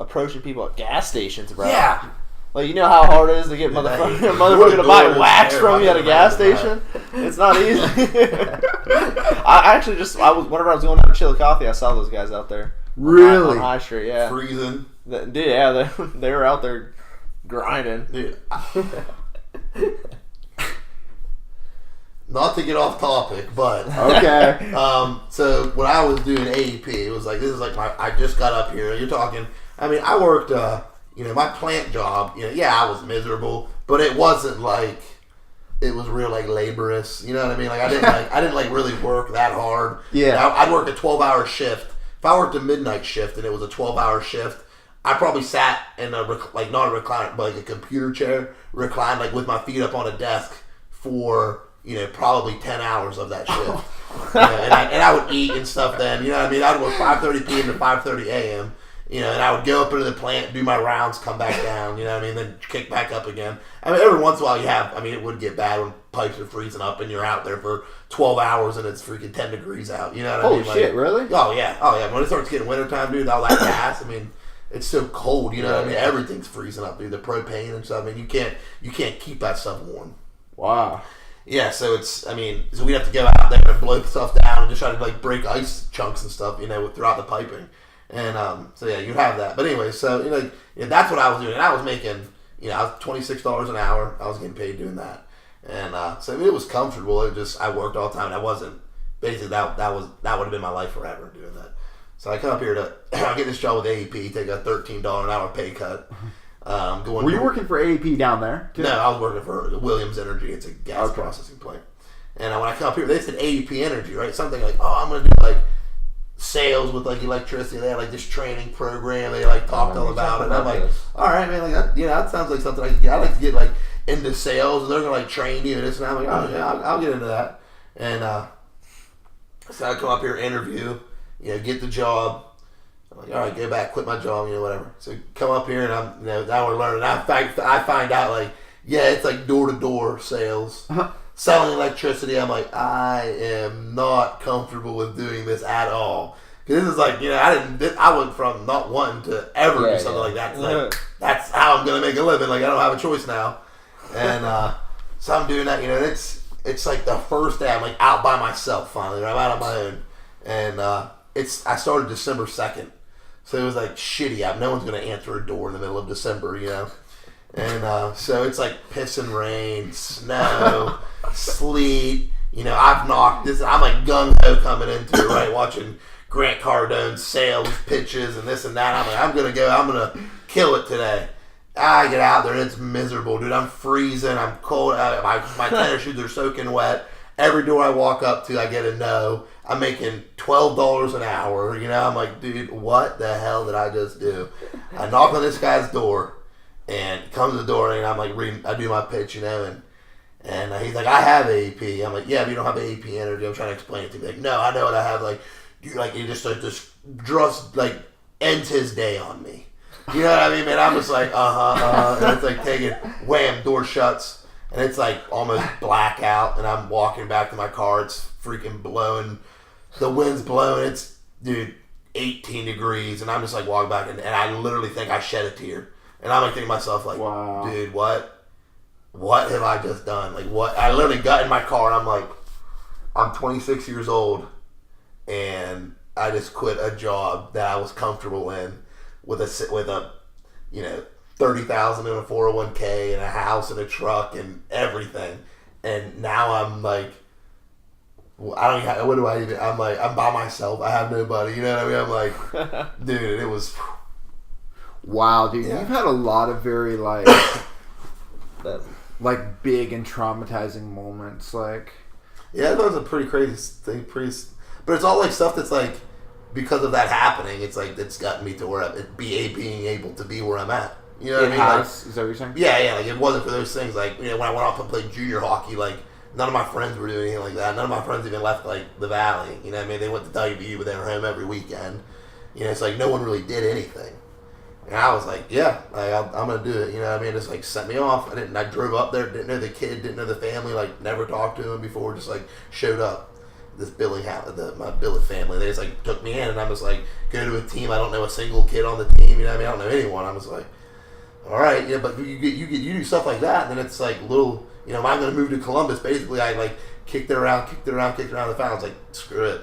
approaching people at gas stations, bro. Yeah. Like, you know how hard it is to get motherfucker to buy wax from you at a gas station? It's not easy. Whenever I was going out to Chillicothe, I saw those guys out there. Really? On High Street, yeah. Freezing. Dude, yeah, they were out there grinding. Dude. Not to get off topic, but okay. So when I was doing AEP, it was like, this is like I just got up here. You're talking. I mean, I worked. My plant job. I was miserable, but it wasn't like it was real like laborious. You know what I mean? Like I didn't really work that hard. Yeah. I'd work a 12-hour shift. If I worked a midnight shift and it was a 12-hour shift, I probably sat in not a recliner, but like a computer chair, reclined like with my feet up on a desk for probably 10 hours of that shift. And I would eat and stuff then. You know what I mean? I would work 5:30 p.m. to 5:30 a.m. And I would go up into the plant, do my rounds, come back down. You know what I mean? Then kick back up again. I mean, every once in a while it would get bad when pipes are freezing up and you're out there for 12 hours and it's freaking 10 degrees out. You know what I mean? Holy shit, really? Oh yeah. When it starts getting wintertime, dude, all that gas, I mean, it's so cold, you know what I mean? Everything's freezing up, dude. The propane and stuff. I mean, you can't keep that stuff warm. Wow. Yeah, so so we'd have to go out there and blow stuff down and just try to like break ice chunks and stuff, throughout the piping. And you have that. But anyway, so that's what I was doing. And I was making, I was $26 an hour. I was getting paid doing that. And so it was comfortable. I worked all the time. And I wasn't basically that would have been my life forever doing that. So I come up here to get this job with AEP, take a $13 an hour pay cut. Were you working for AEP down there too? No, I was working for Williams Energy. It's a gas processing plant. And when I come up here, they said AEP Energy, right? Something like, I'm going to do like sales with like electricity. They had like this training program. They like talked all about it. And I'm like, all right, man, like that sounds like something I could get. I like to get like into sales, and they're gonna like train you and this and that. I'm like, oh yeah, I'll get into that. And so I come up here, interview, get the job. I'm like, all right, go back, quit my job, whatever. So come up here and I'm, now we're learning. I find out like, it's like door-to-door sales. Selling electricity. I'm like, I am not comfortable with doing this at all. Because this is like, I went from not wanting to ever do something like that. Like, that's how I'm going to make a living. Like, I don't have a choice now. And so I'm doing that, it's like the first day I'm like out by myself finally. I'm out on my own. And I started December 2nd. So it was like shitty. No one's going to answer a door in the middle of December, And so it's like piss and rain, snow, sleet. I've knocked this. I'm like gung-ho coming into it, right? Watching Grant Cardone's sales pitches and this and that. I'm like, I'm going to kill it today. I get out there and it's miserable, dude. I'm freezing. I'm cold. My tennis shoes are soaking wet. Every door I walk up to, I get a no. I'm making $12 an hour. I'm like, dude, what the hell did I just do? I knock on this guy's door. And comes to the door and I'm like I do my pitch, and he's like, I have AEP. I'm like, yeah, but you don't have AEP Energy. I'm trying to explain it to him. Like, no, I know what I have. Like, he just like ends his day on me. You know what I mean, man? I'm just like, and it's like taking wham, door shuts, and it's like almost blackout, and I'm walking back to my car. It's freaking blowing, the wind's blowing. It's 18 degrees, and I'm just like walking back, and I literally think I shed a tear. And I'm like thinking to myself, like, wow. Dude, what have I just done? Like, what? I literally got in my car and I'm like, I'm 26 years old and I just quit a job that I was comfortable in with a you know, $30,000 in a 401k and a house and a truck and everything, and now I'm like, well, I don't even, what do I even, I'm like, I'm by myself, I have nobody, you know what I mean? I'm like, dude, it was, wow, dude, yeah. You've had a lot of very like like big and traumatizing moments, like, yeah, that was a pretty crazy thing, but it's all like stuff that's like, because of that happening, it's like, it's gotten me to where I'm being able to be where I'm at. You know what I mean? Like, is that what you're saying? Yeah, like, it wasn't for those things, like, you know, when I went off and played junior hockey, like, none of my friends were doing anything like that. None of my friends even left, like, the valley. You know what I mean? They went to WVU, but they were home every weekend. You know, it's like, no one really did anything. And I was like, yeah, like, I'm going to do it. You know what I mean? Just, like, set me off. I drove up there, didn't know the kid, didn't know the family, like, never talked to him before, just, like, showed up. This billing house, my billet family, they just, like, took me in, and I'm just, like, go to a team. I don't know a single kid on the team. You know what I mean? I don't know anyone. I'm just like, all right, yeah, but you do stuff like that, and then it's like little, you know, I'm going to move to Columbus. Basically, I like kicked it around the fountain. I was like, screw it.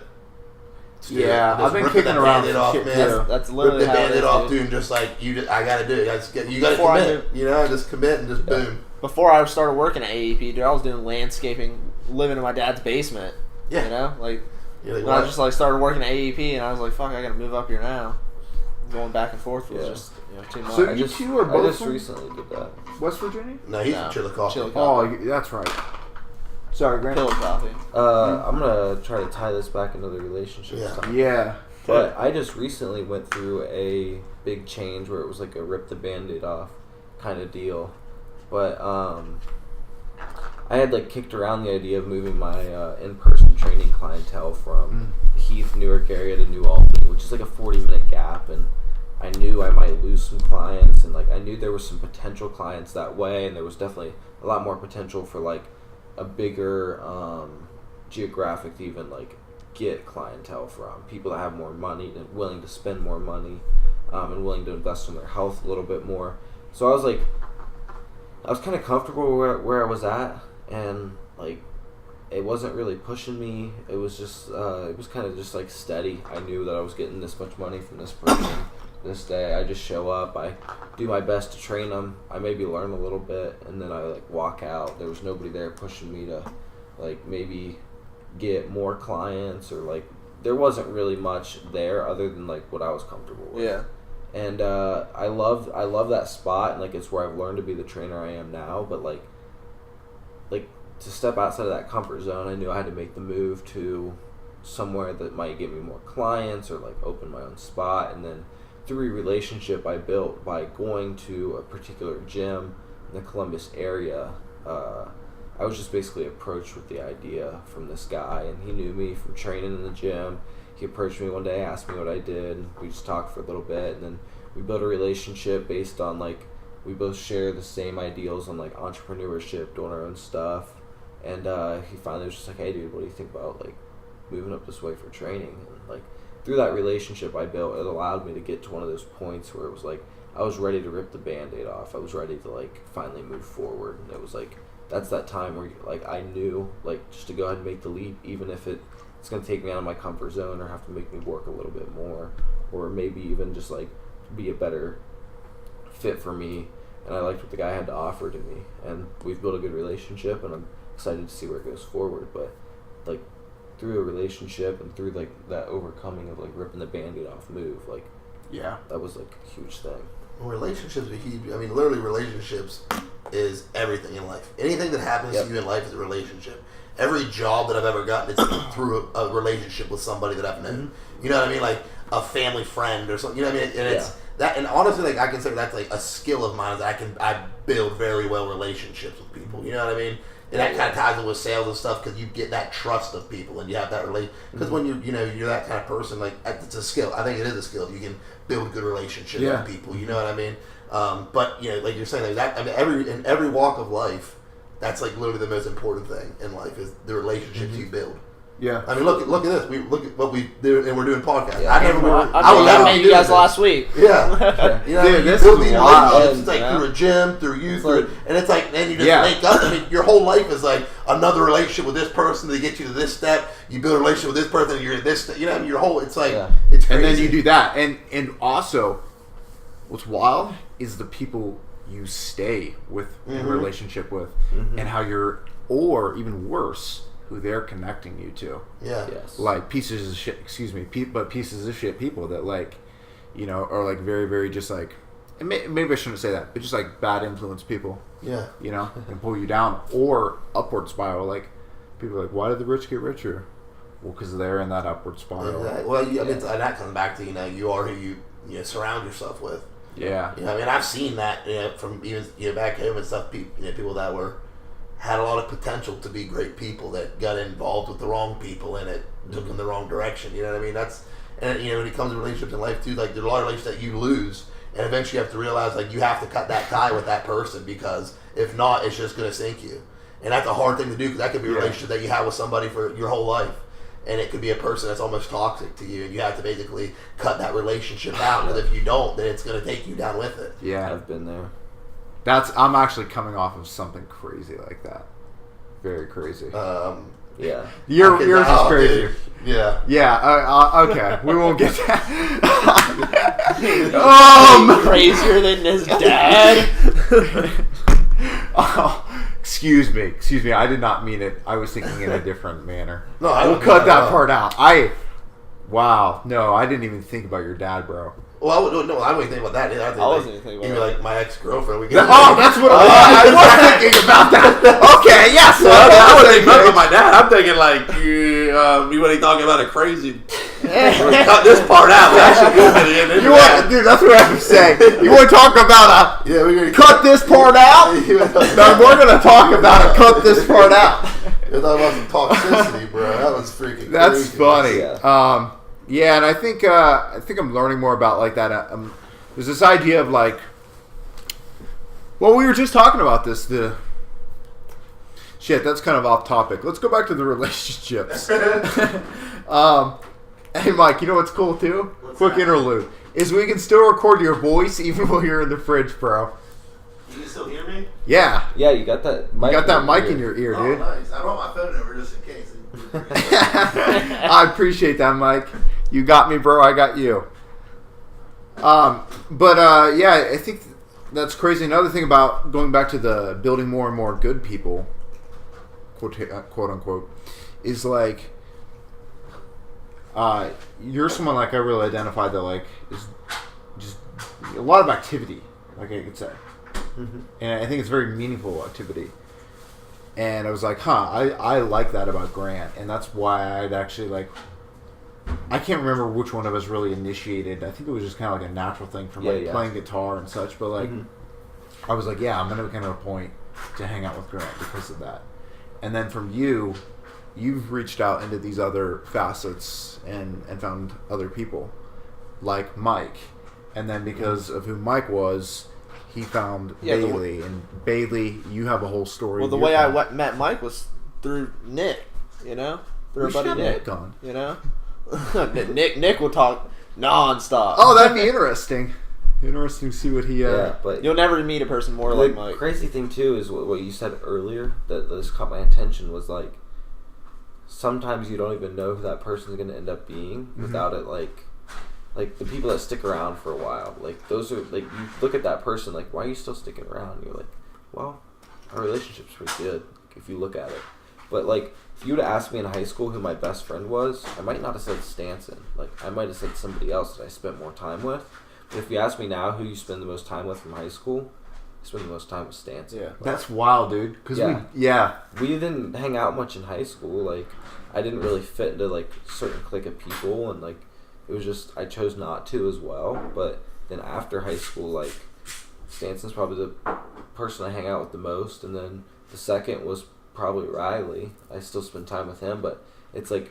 Yeah, I've been kicking around off, shit man. too. That's literally Rip the how it Band-Aid is, off, dude. dude, and just like, I got to do it. You got to Before I commit, you know, just commit and just boom. Before I started working at AEP, dude, I was doing landscaping, living in my dad's basement. Yeah. You know, like, You're like, when I what? just like started working at AEP, and I was like, fuck, I got to move up here now. Going back and forth was just, you know, too much. So you two are I both just from recently did that. West Virginia? No, he's No. from Chillicothe. Chillicothe. Oh, that's right. Sorry, Grant. Pillow coffee. I'm gonna try to tie this back into the relationship Yeah. stuff. Yeah. But I just recently went through a big change where it was like a rip the Band-Aid off kind of deal. But I had like kicked around the idea of moving my in-person training clientele from the Heath, Newark area to New Albany, which is like a 40-minute gap, and I knew I might lose some clients, and like I knew there was some potential clients that way, and there was definitely a lot more potential for like a bigger geographic to even like get clientele from people that have more money and willing to spend more money and willing to invest in their health a little bit more. So I was kind of comfortable where I was at, and like it wasn't really pushing me. It was just it was kind of just like steady. I knew that I was getting this much money from this person this day. I just show up, I do my best to train them, I maybe learn a little bit, and then I like walk out. There was nobody there pushing me to like maybe get more clients, or like there wasn't really much there other than like what I was comfortable with. Yeah. And I love that spot, and like it's where I've learned to be the trainer I am now. But like to step outside of that comfort zone, I knew I had to make the move to somewhere that might get me more clients or like open my own spot. And then through a relationship I built by going to a particular gym in the Columbus area, I was just basically approached with the idea from this guy, and he knew me from training in the gym. He approached me one day, asked me what I did. We just talked for a little bit, and then we built a relationship based on like we both share the same ideals on like entrepreneurship, doing our own stuff. And he finally was just like, "Hey, dude, what do you think about like moving up this way for training?" And like through that relationship I built, it allowed me to get to one of those points where it was like I was ready to rip the Band-Aid off. I was ready to like finally move forward, and it was like that's that time where like I knew like just to go ahead and make the leap, even if it's going to take me out of my comfort zone or have to make me work a little bit more, or maybe even just like be a better fit for me. And I liked what the guy had to offer to me, and we've built a good relationship, and I'm excited to see where it goes forward. But like through a relationship and through like that overcoming of like ripping the Band-Aid off move, like Yeah. that was like a huge thing. Relationships are huge. I mean, literally, relationships is everything in life. Anything that happens to you in life is a relationship. Every job that I've ever gotten, it's through a relationship with somebody that I've known. You know what I mean? Like a family friend or something. You know what I mean? And it's that. And honestly, like I consider that's like a skill of mine. Is that I build very well relationships with people. You know what I mean? And that kind of ties in with sales and stuff, because you get that trust of people and you have that relation. Because when you're that kind of person, like it's a skill. I think it is a skill. You can build good relationships with people. You know what I mean? But like you're saying, like that. I mean, in every walk of life, that's like literally the most important thing in life is the relationships you build. Yeah. I mean, look at this. We look at what we do, and we're doing podcasts. Yeah. I would never met be you guys doing last week. Yeah. You know, Dude, you this build is these wild. relationships. It's like Yeah. through a gym, through youth, and it's like, then you just Yeah. link up. I mean, your whole life is like another relationship with this person to get you to this step. You build a relationship with this person, and you're at this step. You know, your whole, it's like, it's crazy. And then you do that. And also, what's wild is the people you stay with in a relationship with, and how you're, or even worse, who they're connecting you to. Yeah. Yes. Like pieces of shit, but pieces of shit people that, like, you know, are like very, very just like, and maybe I shouldn't say that, but just like bad influence people. Yeah. You know, and pull you down, or upward spiral. Like, people are like, why did the rich get richer? Well, because they're in that upward spiral. Exactly. Well, I mean, and that comes back to, you know, you are who you surround yourself with. Yeah. You know, I mean, I've seen that, you know, from even, you know, back home and stuff. People that had a lot of potential to be great people that got involved with the wrong people, and it took them the wrong direction. You know what I mean? And you know, when it comes to relationships in life too, like there's a lot of relationships that you lose, and eventually you have to realize like you have to cut that tie with that person, because if not, it's just going to sink you. And that's a hard thing to do, because that could be a relationship that you have with somebody for your whole life. And it could be a person that's almost toxic to you, and you have to basically cut that relationship out. Because if you don't, then it's going to take you down with it. Yeah. I've been there. I'm actually coming off of something crazy like that. Very crazy. Yeah. Yours is crazy. Dude. Yeah. Yeah. Okay. We won't get that. Crazier than his dad. Excuse me. I did not mean it. I was thinking in a different manner. No, I we'll don't cut know that that. part out. Wow. No, I didn't even think about your dad, bro. Well, I wouldn't even think about that. I wasn't even thinking about even that. like my ex-girlfriend. We That's what I was thinking about that. Okay, yes. I wasn't thinking about my dad. I'm thinking like, you ain't talking about a crazy. Cut this part out. We actually go in. Dude, that's what I was saying. You want to talk about we're gonna cut this part out? No, we're going to talk about it. Cut this part out. You're talking about some toxicity, bro. That was freaking. That's crazy. funny. Yeah. Yeah, and I think I'm learning more about like that. There's this idea of like, well, we were just talking about this. Shit, that's kind of off topic. Let's go back to the relationships. Hey, Mike, you know what's cool too? Quick interlude is we can still record your voice even while you're in the fridge, bro. You can still hear me? Yeah, Yeah, you got that mic. you got that mic in your ear, Oh, dude. nice. I brought my phone over just in case. I appreciate that, Mike. You got me, bro. I got you. Yeah, I think that's crazy. Another thing about going back to the building more and more good people, quote unquote, is like, you're someone like I really identify that like is just a lot of activity, like I could say, and I think it's very meaningful activity. And I was like, I like that about Grant, and that's why I'd actually like. I can't remember which one of us really initiated. I think it was just kind of like a natural thing from playing guitar and such. But like, I was like, yeah, I'm gonna kind of a point to hang out with Grant because of that. And then from you've reached out into these other facets and found other people like Mike. And then because of who Mike was, he found Bailey. And Bailey, you have a whole story. Well, the way I met Mike was through Nick, you know? Through our buddy Nick. Nick on. You know? Nick will talk nonstop. Oh, that'd be interesting. Interesting to see what he... Yeah, but You'll never meet a person more the like Mike. crazy thing too is what you said earlier that just caught my attention was like sometimes you don't even know who that person's going to end up being without it like the people that stick around for a while, like those are like you look at that person like, why are you still sticking around? You're like, well, our relationship's pretty good if you look at it. But like if you would have asked me in high school who my best friend was, I might not have said Stanson. Like I might have said somebody else that I spent more time with. But if you ask me now who you spend the most time with from high school, I spend the most time with Stanson. Yeah. That's wild, dude. Cause we didn't hang out much in high school. Like I didn't really fit into like a certain clique of people, and like it was just I chose not to as well. But then after high school, like Stanson's probably the person I hang out with the most, and then the second was probably Riley. I still spend time with him, but it's like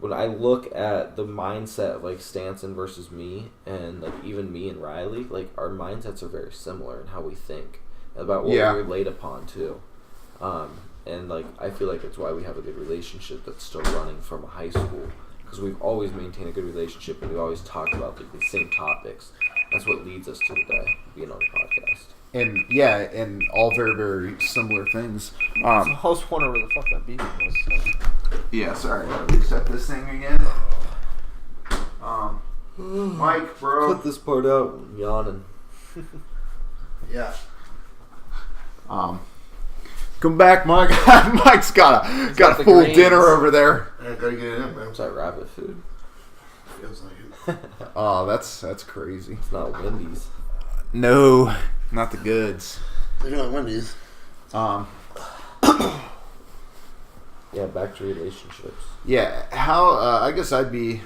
when I look at the mindset of like Stanson versus me, and like even me and Riley, like our mindsets are very similar in how we think about what we relate upon too. And like I feel like that's why we have a good relationship that's still running from high school, because we've always maintained a good relationship and we always talk about the same topics. That's what leads us to today, being on the podcast. And yeah, and all very, very similar things. I was wondering where the fuck that beacon was. Yeah, sorry, gotta reset this thing again. Mike, bro. Cut this part out. I'm yawning. Yeah. Come back, Mike. Mike's got a the full greens. dinner over there. I gotta get it in, man. Is that rabbit food? Feels like it. Oh, that's crazy. It's not Wendy's. No, not the goods. They're like Wendy's. Yeah, back to relationships. Yeah, how? I guess I'd be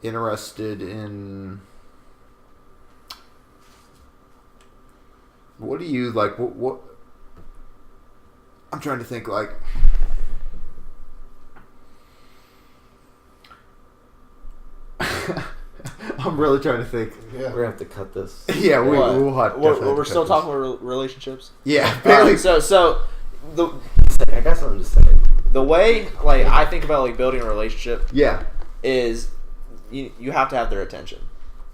interested in. What do you like? What? I'm trying to think. Like, I'm really trying to think. Yeah. We're gonna have to cut this. Yeah, What? we'll have. We're still talking about relationships. Yeah, Alright, so the I guess I'm just saying. the way like I think about like building a relationship yeah. is you have to have their attention.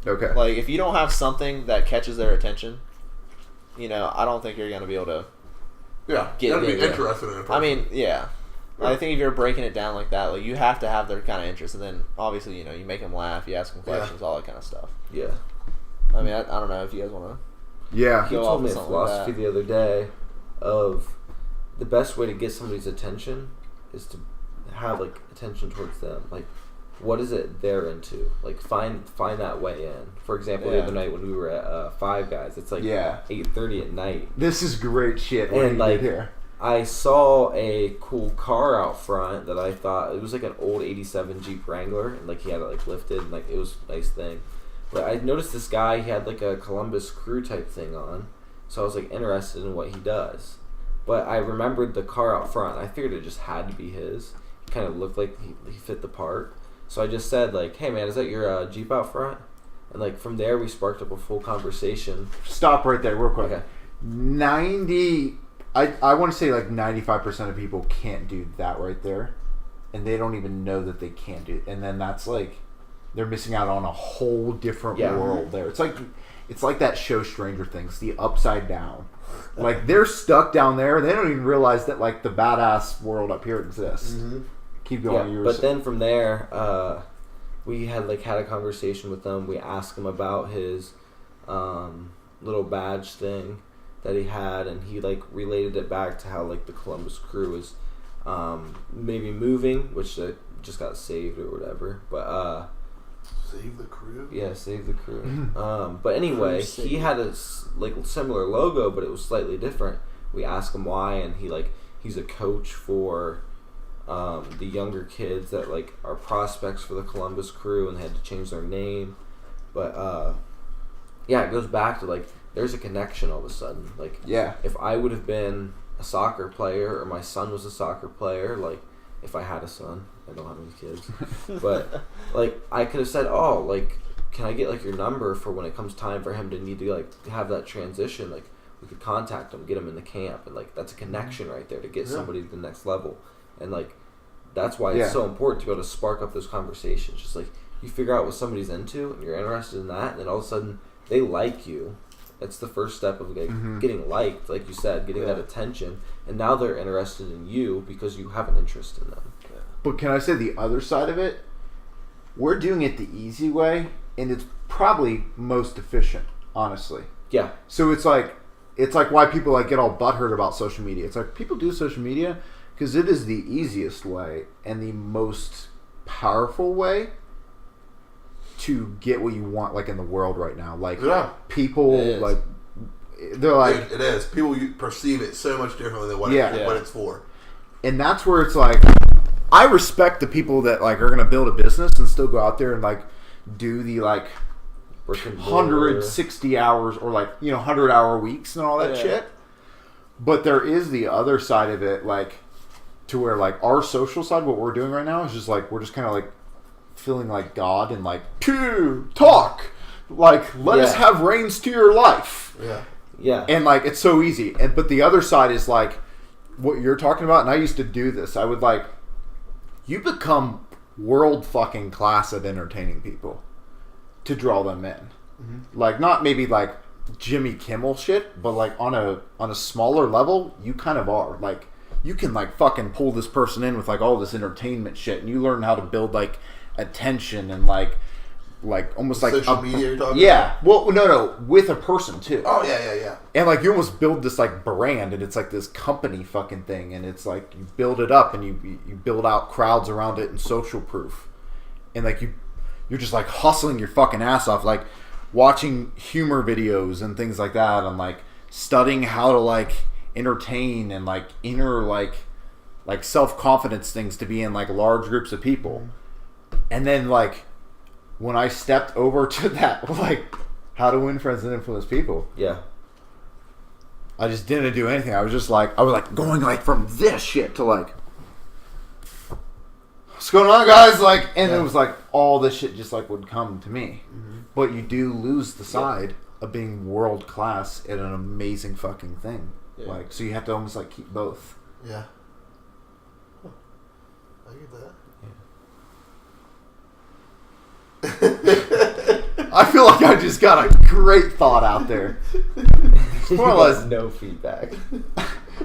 Okay. Like if you don't have something that catches their attention, I don't think you're gonna be able to. Yeah. Get You gotta be it, yeah. interested in it. I mean, yeah. I think if you're breaking it down like that, like you have to have their kind of interest, and then obviously you make them laugh, you ask them questions, all that kind of stuff. Yeah. I mean, I don't know if you guys want Yeah. He Go told off me a something like philosophy that. the other day of the best way to get somebody's attention is to have like attention towards them. Like, what is it they're into? Like, find that way in. For example, the Yeah. other night when we were at Five Guys, it's like Yeah. 8:30 at night. This is great shit. What And, you like, did here. I saw a cool car out front that I thought it was like an old '87 Jeep Wrangler, and like he had it like lifted, and like it was a nice thing. But I noticed this guy, he had like a Columbus Crew type thing on, so I was like interested in what he does. But I remembered the car out front. I figured it just had to be his. He kind of looked like he fit the part. So I just said like, "Hey man, is that your Jeep out front?" And like from there we sparked up a full conversation. Stop right there, real quick. Okay. 90. I want to say like 95% of people can't do that right there, and they don't even know that they can't do it. And then that's like they're missing out on a whole different Yeah. world there. It's like that show Stranger Things, the Upside Down. Like they're stuck down there, and they don't even realize that like the badass world up here exists. Mm-hmm. Keep going. Yeah, but then from there, we had a conversation with him. We asked him about his little badge thing that he had, and he like related it back to how like the Columbus Crew is maybe moving, which just got saved or whatever. But Save the crew. yeah, save the crew. But anyway, he had a similar logo, but it was slightly different. We asked him why, and he's a coach for the younger kids that like are prospects for the Columbus Crew, and they had to change their name. But yeah, it goes back to like there's a connection all of a sudden. Like yeah, if I would have been a soccer player, or my son was a soccer player, like if I had a son, I don't have any kids, but like I could have said, oh, like can I get like your number for when it comes time for him to need to like have that transition, like we could contact him, get him in the camp, and like that's a connection right there to get somebody to the next level. And like that's why it's so important to be able to spark up those conversations. Just like you figure out what somebody's into and you're interested in that, and then all of a sudden they like you. That's the first step of like getting liked, like you said, getting that attention, and now they're interested in you because you have an interest in them. But can I say the other side of it? We're doing it the easy way, and it's probably most efficient, honestly. Yeah. So it's like why people like get all butthurt about social media. It's like people do social media because it is the easiest way and the most powerful way to get what you want, like in the world right now. Like people, like they're like it is. People perceive it so much differently than what it's for. And that's where it's like I respect the people that like are gonna build a business and still go out there and like do the like 160 hours or like 100-hour weeks and all that shit. But there is the other side of it, like to where like our social side, what we're doing right now is just like we're just kind of like feeling like God and like to talk, like let us have reins to your life. Yeah. Yeah. And like it's so easy. But the other side is like what you're talking about, and I used to do this. I would like you become world fucking class at entertaining people to draw them in. Like not maybe like Jimmy Kimmel shit, but like on a smaller level, you kind of are. Like you can like fucking pull this person in with like all this entertainment shit, and you learn how to build like attention and like almost like social media you're talking about? Well, no, with a person too. Oh yeah. And like you almost build this like brand, and it's like this company fucking thing, and it's like you build it up, and you build out crowds around it and social proof, and like you're just like hustling your fucking ass off, like watching humor videos and things like that, and like studying how to like entertain and like inner like self-confidence things to be in like large groups of people. And then like when I stepped over to that, like, how to win friends and influence people. Yeah. I just didn't do anything. I was just like, going like from this shit to like, what's going on, guys? Like, and it was like all this shit just like would come to me. But you do lose the side of being world class at an amazing fucking thing. Yeah. Like, so you have to almost like keep both. Yeah. Huh. I get that. I feel like I just got a great thought out there. More or less no feedback.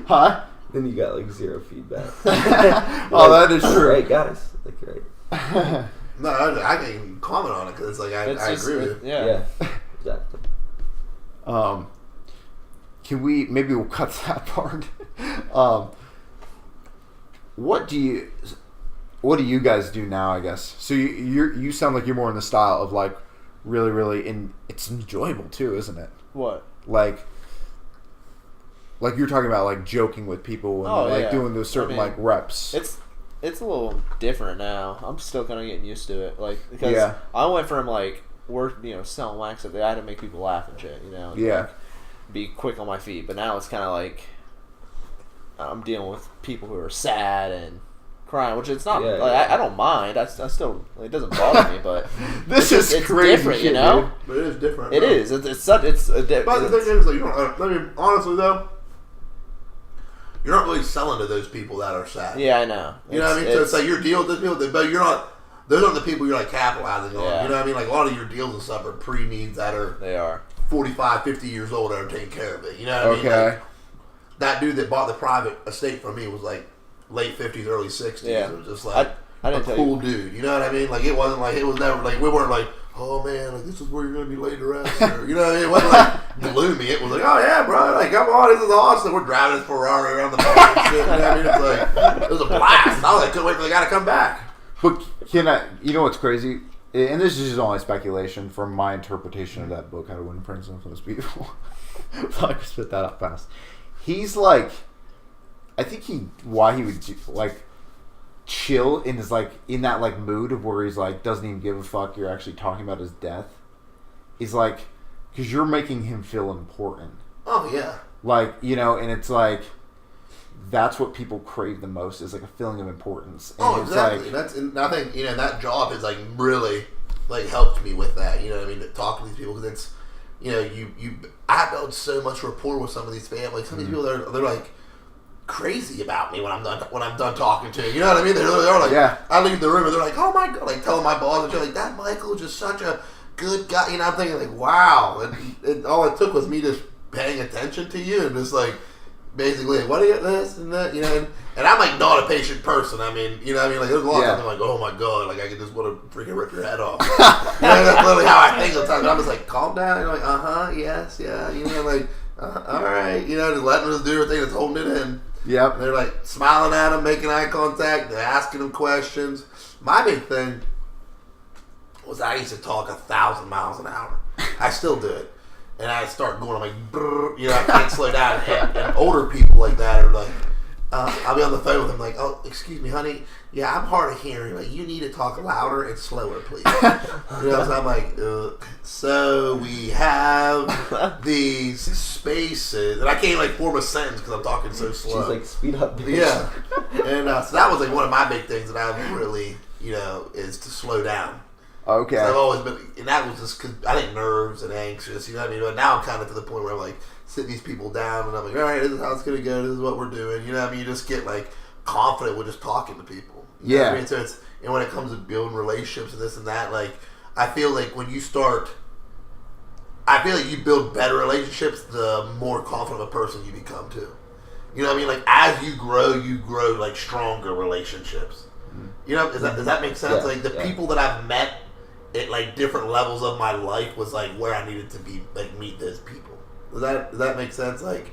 Huh? Then you got like zero feedback. Oh, that is true. Right, guys. Like, right. No, I can't even comment on it because it's like I agree with you. Yeah. Exactly. Can we maybe we'll cut that part? What do you guys do now? I guess so. You sound like you're more in the style of like really, and it's enjoyable too, isn't it? What? Like you're talking about like joking with people and doing those certain like reps. It's a little different now. I'm still kind of getting used to it. Like because I went from like selling wax up there. I had to make people laugh and shit. And, like, be quick on my feet. But now it's kind of like I'm dealing with people who are sad and crying, which it's not. I don't mind. I still it doesn't bother me, but it's crazy different, shit, Dude. But it is different. It is. It's different. But the thing is, like, honestly though, you're not really selling to those people that are sad. Yeah, I know. You know what I mean? So it's like your deal with those people, but you're not. Those aren't the people you're like capitalizing on. You know what I mean? Like a lot of your deals and stuff are pre-needs that are. They are 45, 50 years old that are taking care of it. You know what I mean? Like, that dude that bought the private estate from me was like late 50s, early 60s. Yeah. It was just like a cool dude. You know what I mean? Like it wasn't like, it was never like, we weren't like, oh man, like this is where you're going to be laid to rest. Or, you know what I mean? It wasn't like gloomy. It was like, oh yeah, bro, like come on, this is awesome. We're driving this Ferrari around the park and shit. You know what I mean? It's like, it was a blast. I was like, couldn't wait for the guy to come back. But you know what's crazy? And this is just only speculation from my interpretation of that book, How to Win Friends and Influence People. I could spit that out fast. He's like, I think why he would like chill in his like in that like mood of where he's like doesn't even give a fuck. You're actually talking about his death. Is like because you're making him feel important. Oh yeah. Like and it's like that's what people crave the most is like a feeling of importance. And exactly. And I think that job has like really like helped me with that. You know what I mean? Talking to these people because it's I built so much rapport with some of these families. Some of these people they're like crazy about me when I'm done talking to. You know what I mean? They're like I leave the room and they're like, oh my god, like telling my boss and shit like that Michael is just such a good guy. I'm thinking like wow. And all it took was me just paying attention to you and just like. Basically, what do you this and that, and I'm like not a patient person. I mean, like there's a lot of times I'm like, oh my god, like I could just want to freaking rip your head off. That's literally how I think sometimes. I'm just like, calm down. You're like, yes, yeah, like, all right, just letting them do everything that's holding it in. Yep. And they're like smiling at them, making eye contact, they're asking them questions. My big thing was I used to talk 1,000 miles an hour. I still do it. And I start going, I'm like, brr, I can't slow down. And older people like that are like, I'll be on the phone with them like, oh, excuse me, honey. Yeah, I'm hard of hearing. Like, you need to talk louder and slower, please. So I'm like, so we have these spaces. And I can't like form a sentence because I'm talking so slow. She's like, speed up, bitch. Yeah. And so that was like one of my big things that I really, is to slow down. Okay. So I've always been, and that was just because I think nerves and anxious, you know what I mean? But now I'm kind of to the point where I'm like, sit these people down and I'm like, all right, this is how it's going to go. This is what we're doing. You know what I mean? You just get like confident with just talking to people. You know what I mean? So it's, and when it comes to building relationships and this and that, like, I feel like when you start, I feel like you build better relationships the more confident of a person you become too. You know what I mean? Like, as you grow like stronger relationships. You know, does that make sense? Yeah, like the people that I've met at like different levels of my life was like where I needed to be, like meet those people. Does that make sense? Like,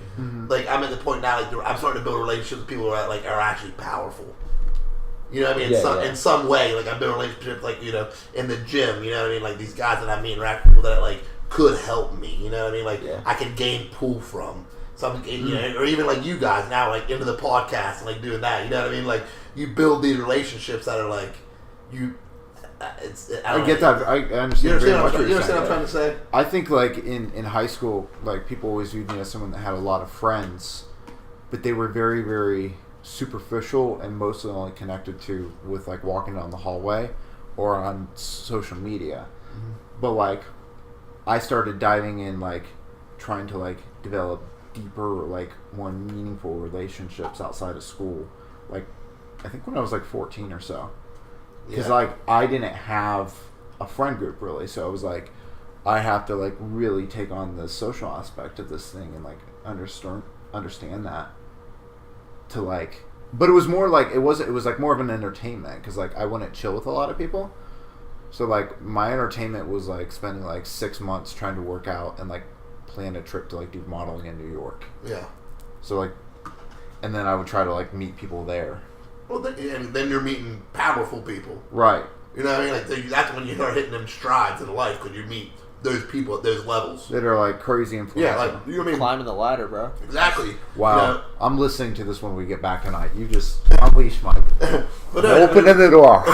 like I'm at the point now, like I'm starting to build relationships with people who are like are actually powerful. You know what I mean? In some way, like I build relationships, like you know, in the gym. You know what I mean? Like these guys that I meet, interact with people that like could help me. You know what I mean? Like I can gain pull from. Some, you know, or even like you guys now, like into the podcast and like doing that. You know what I mean? Like you build these relationships that are like you. I get that. I understand. You understand what I'm trying to say? I think like in high school, like people always viewed me as someone that had a lot of friends, but they were very, very superficial and mostly only connected to with like walking down the hallway or on social media. But like I started diving in, like trying to like develop deeper, like more meaningful relationships outside of school. Like I think when I was like 14 or so, because like I didn't have a friend group really, so I was like, I have to like really take on the social aspect of this thing and like understand that. To like, but it was more like it was like more of an entertainment because like I wouldn't chill with a lot of people, so like my entertainment was like spending like 6 months trying to work out and like plan a trip to like do modeling in New York. Yeah. So like, and then I would try to like meet people there. Well, then you're meeting powerful people. Right. You know what I mean? Like that's when you start hitting them strides in life because you meet those people at those levels that are like crazy influential. Yeah, like you know what I mean? Climbing the ladder, bro. Exactly. Wow. You know? I'm listening to this when we get back tonight. You just unleash Mike. Opening the door.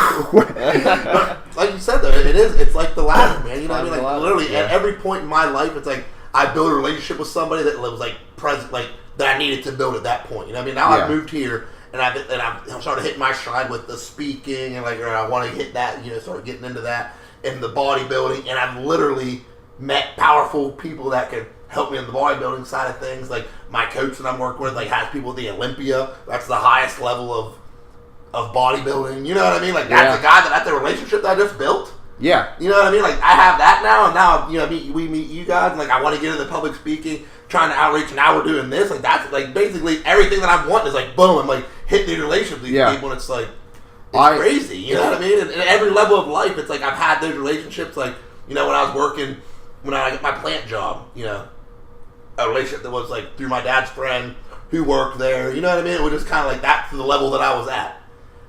Like you said though, it's like the ladder, man. You know what I mean? Like literally at every point in my life, it's like I built a relationship with somebody that was like present, like that I needed to build at that point. You know what I mean? Now I've moved here. And I'm starting to hit my stride with the speaking and like, or I want to hit that, you know, start getting into that in the bodybuilding. And I've literally met powerful people that can help me in the bodybuilding side of things. Like my coach that I'm working with, like has people at the Olympia. That's the highest level of bodybuilding. You know what I mean? Like that's the guy that's the relationship that I just built. Yeah. You know what I mean? Like I have that now, and now you know we meet you guys, and like I want to get into public speaking, trying to outreach, and now we're doing this. Like that's like basically everything that I want is like boom, I'm like hitting these relationships with these people, and it's like it's crazy. You know what I mean? And at every level of life, it's like I've had those relationships. Like you know when I was working, when I got my plant job, you know, a relationship that was like through my dad's friend who worked there. You know what I mean? It was just kind of like that to the level that I was at.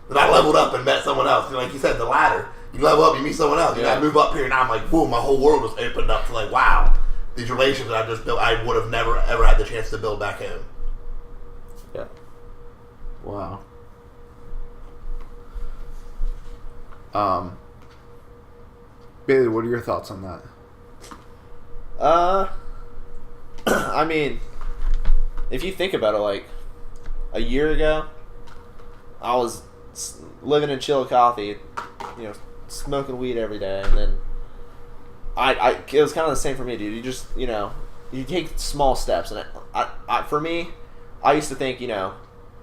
That I leveled up and met someone else. You know, like you said, the ladder. You level up, you meet someone else. You gotta move up here, and now I'm like, boom, my whole world was opened up to like, wow, these relationships that I just built, I would have never ever had the chance to build back home. Yeah. Wow. Bailey, what are your thoughts on that? I mean, if you think about it, like a year ago, I was living in Chillicothe, you know, smoking weed every day, and then it was kind of the same for me, dude. You just, you know, you take small steps, and for me, I used to think, you know,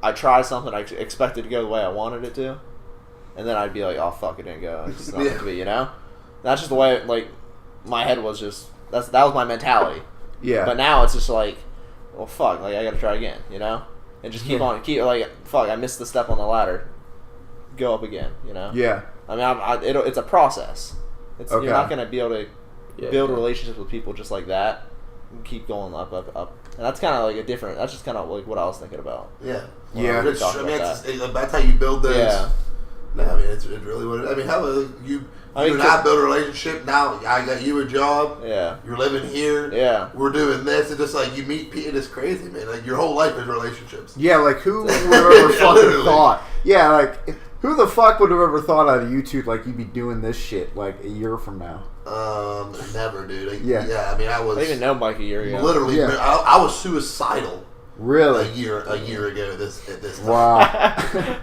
I tried something, I expected to go the way I wanted it to, and then I'd be like, oh fuck, it didn't go. It's just not meant to be, you know. That's just the way, like, my head was just. That was my mentality. Yeah. But now it's just like, well, fuck, like I gotta try again, you know, and just keep like, fuck, I missed the step on the ladder. Go up again, you know. Yeah. I mean, it's a process. You're not gonna be able to build relationships with people just like that and keep going up, and that's kind of like a different. That's just kind of like what I was thinking about. Yeah. That's how you build those. Yeah. No, I mean it's really what I mean. How you and I build a relationship. Now I got you a job. Yeah. You're living here. Yeah. We're doing this. It's just like you meet people. It's crazy, man. Like your whole life is relationships. Yeah. Like who would have ever fucking thought? Yeah. Like who the fuck would have ever thought out of YouTube like you'd be doing this shit like a year from now? Never, dude. I mean, I didn't even know Mike a year ago. Literally, I was suicidal. Really? A year ago. This time. Wow.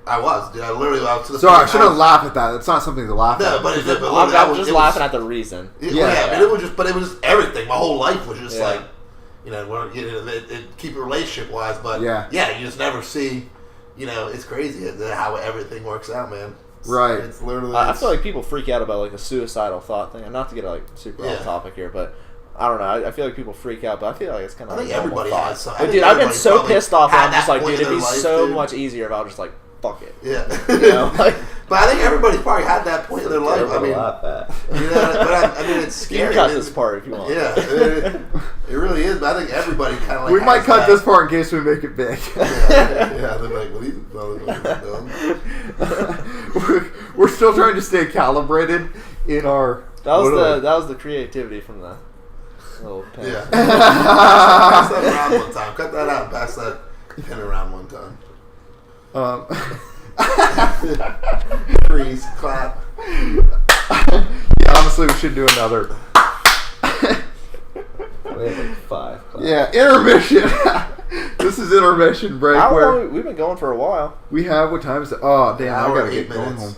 I was, dude. I was to the Sorry, I shouldn't laugh at that. It's not something to laugh at. No, but I'm just laughing at the reason. I mean, it was just everything. My whole life was just like, keep it relationship wise, but you just never see. It's crazy how everything works out, man. Right. It's literally. I feel like people freak out about like a suicidal thought thing. And not to get like super off topic here, but I don't know. I feel like people freak out, but I feel like it's kind of. I think everybody has some. Dude, I've been so pissed off. I'm just like, dude, it'd be so much easier if I was just like, fuck it. Yeah. Like, but I think everybody's probably had that point in their life. I mean, but I mean, it's scary. You can cut this part if you want. Yeah, it really is. But I think everybody kind of like. We might cut this part in case we make it big. They're like, well, these fellas we're still trying to stay calibrated in our. That was the creativity from the little pen. Yeah. Pass that around one time. Cut that out and pass that pen around one time. Freeze, clap. Yeah, honestly, we should do another. We have like 5. Yeah, intermission. This is intermission break. How long? We've been going for a while. We have. What time is it? Oh, damn! I gotta get going home.